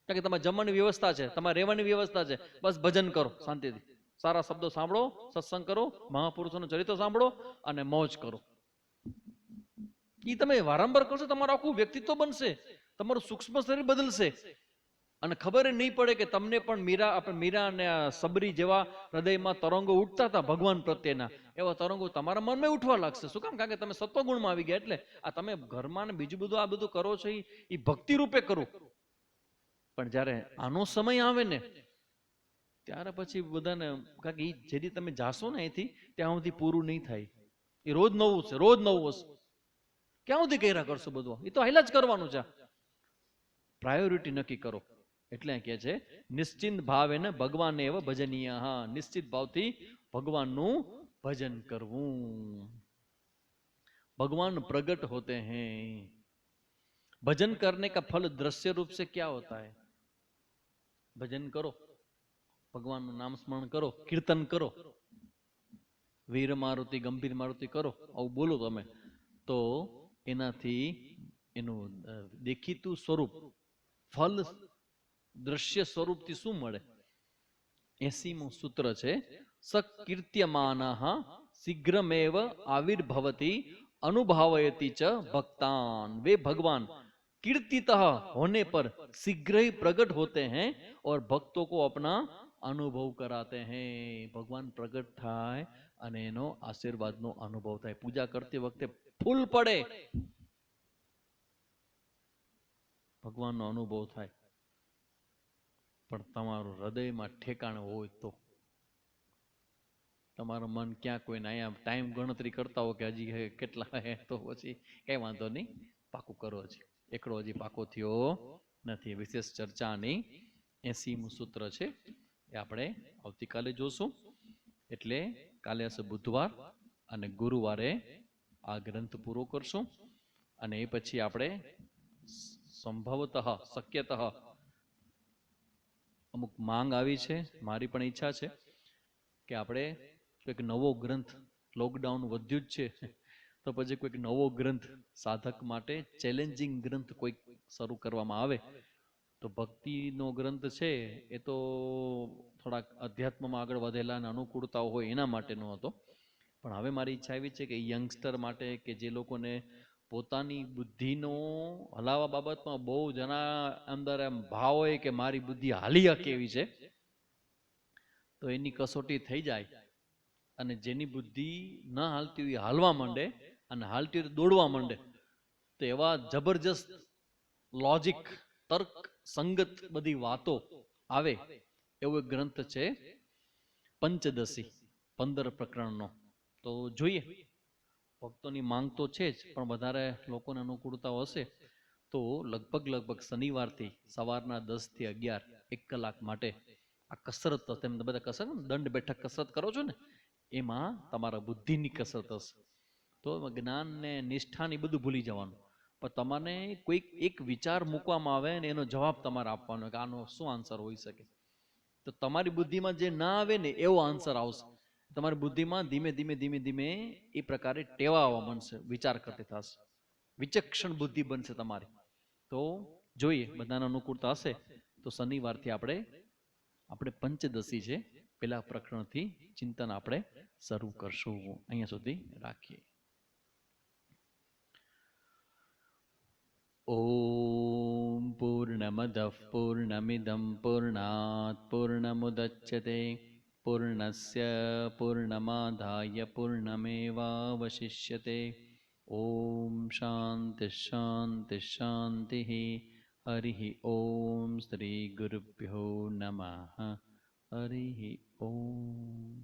કારણ કે તમારે જમવાની વ્યવસ્થા છે, તમારે રહેવાની વ્યવસ્થા છે, બસ ભજન કરો શાંતિથી, સારા શબ્દો સાંભળો, સત્સંગ કરો, મહાપુરુષોનું ચરિત્ર સાંભળો અને મોજ કરો. એ તમે વારંવાર કરશો, તમારું આખું વ્યક્તિત્વ બનશે, તમારું સૂક્ષ્મ શરીર બદલશે. અને ખબર નહીં પડે કે તમને પણ મીરા અને સબરી જેવા હૃદયમાં તરંગો ઉઠતા હતા ભગવાન પ્રત્યેના, એવા તરંગો તમારા મનમાં ઉઠવા લાગશે. શું કામ? કારણ કે તમે સત્વગુણમાં આવી ગયા. એટલે આ તમે ઘરમાં ને બીજું બધું આ બધું કરો છો એ ભક્તિ રૂપે કરો, પણ જ્યારે આનો સમય આવે ને ત્યારે પછી બધાને, કારણ કે એ જેથી તમે જાશો ને અહીંથી ત્યાં સુધી પૂરું નહીં થાય. એ રોજ નવું છે, રોજ નવું હશે. ક્યાં સુધી કર્યા કરશો બધું? એ તો હાઈલા જ કરવાનું છે. પ્રાયોરિટી નક્કી કરો. એટલે કહે છે નિશ્ચિંત ભાવે ને ભગવાન એવ ભજનીય. હા, નિશ્ચિત ભાવથી ભગવાનનું ભજન કરવું. भगवान प्रकट होते हैं. भजन करने का फल दृश्य रूप से क्या होता है? भजन करो, भगवान नाम स्मरण करो, कीर्तन करो, वीर मारुति गंभीर मारुति करो, આવું બોલો તમે તો એનાથી એનું દેખીતું સ્વરૂપ, ફલ દ્રશ્ય સ્વરૂપથી શું મળે? 80મું સૂત્ર છે, સકીર્ત્યમાનઃ शीघ्रमेव आविर्भवति अनुभवयति च भक्तान. वे भगवान कीर्तितः होने पर शीघ्र ही प्रकट होते हैं और भक्तों को अपना अनुभव कराते हैं. भगवान प्रकट થાય અને એનો આશીર્વાદનો અનુભવ થાય. પૂજા કરતી વખતે ફૂલ પડે, ભગવાનનો અનુભવ થાય, પણ તમારું હૃદયમાં ઠેકાણ હોય તો. તમારું મન ક્યાં કોઈને અહીંયા ટાઈમ ગણતરી કરતા હો કે હજી કેટલા હે, તો પછી કઈ વાંધો નહીં, પાકું કરો. હજી એકડો હજી પાકો થયો નથી. વિશેષ ચર્ચાની 80મું સૂત્ર છે એ આપણે આવતીકાલે જોશું. એટલે કાલે હશે બુધવાર અને ગુરુવારે આ ગ્રંથ પૂરો કરશું. અને એ પછી આપણે સંભવતઃ શક્યતઃ અમુક માંગ આવી છે, મારી પણ ઈચ્છા છે કે આપણે એક નવો ગ્રંથ લોકડાઉન વધ્યું જ છે તો પછી કોઈક નવો ગ્રંથ સાધક માટે ચેલેન્જિંગ ગ્રંથ કોઈક શરૂ કરવામાં આવે તો ભક્તિનો ગ્રંથ છે એ તો થોડાક અધ્યાત્મમાં આગળ વધેલા અને અનુકૂળતાઓ હોય એના માટેનો હતો. પણ હવે મારી ઈચ્છા એવી છે કે યંગસ્ટર માટે કે જે લોકોને પોતાની બુદ્ધિનો હલાવા બાબતમાં બહુ જણા અંદર એમ ભાવ હોય કે મારી બુદ્ધિ હાલી હકે એવી છે, તો એની કસોટી થઈ જાય અને જેની બુદ્ધિ ન હાલતી હોય હાલવા માંડે અને હાલતી હોય દોડવા માંડે, તો એવા જબરજસ્ત લોજિક તર્ક સંગત બધી વાતો આવે એવો એક ગ્રંથ છે પંચદશી, 15 પ્રકરણનો. તો જોઈએ, ભક્તોની માંગ તો છે જ, પણ વધારે લોકોને અનુકૂળતાઓ હશે તો લગભગ શનિવારથી સવારના 10 થી 11 1 કલાક માટે આ કસરત, તમે બધા કસરત દંડ બેઠક કસરત કરો છો ને, એમાં તમારા બુદ્ધિની કસરત હશે. તો જ્ઞાન ને નિષ્ઠા ને બધું ભૂલી જવાનું, પણ તમારે કોઈક એક વિચાર મૂકવામાં આવે ને એનો જવાબ તમારે આપવાનો કે આનો શું આન્સર હોઈ શકે. તો તમારી બુદ્ધિમાં જે ના આવે ને એવો આન્સર આવશે. તમારી બુદ્ધિમાં ધીમે ધીમે એ પ્રકારે ટેવા આવવા માંડશે, વિચાર કરતી થશે, વિચક્ષણ બુદ્ધિ બનશે તમારી. તો જોઈએ બધાના અનુકૂળતા હશે તો શનિવારથી આપણે પંચદશી છે પેલા પ્રકરણથી ચિંતન આપણે શરૂ કરશું. અહીંયા સુધી રાખીએ. ઓમ પૂર્ણમદઃ પૂર્ણમિદં પૂર્ણાત પૂર્ણમુદચ્યતે પૂર્ણસ્ય પૂર્ણમાદાય પૂર્ણમેવાવશિષ્યતે. ઓમ શાંતિ શાંતિ શાંતિ. હરિ ઓમ શ્રી ગુરુભ્યો નમઃ. હરિ ઓમ.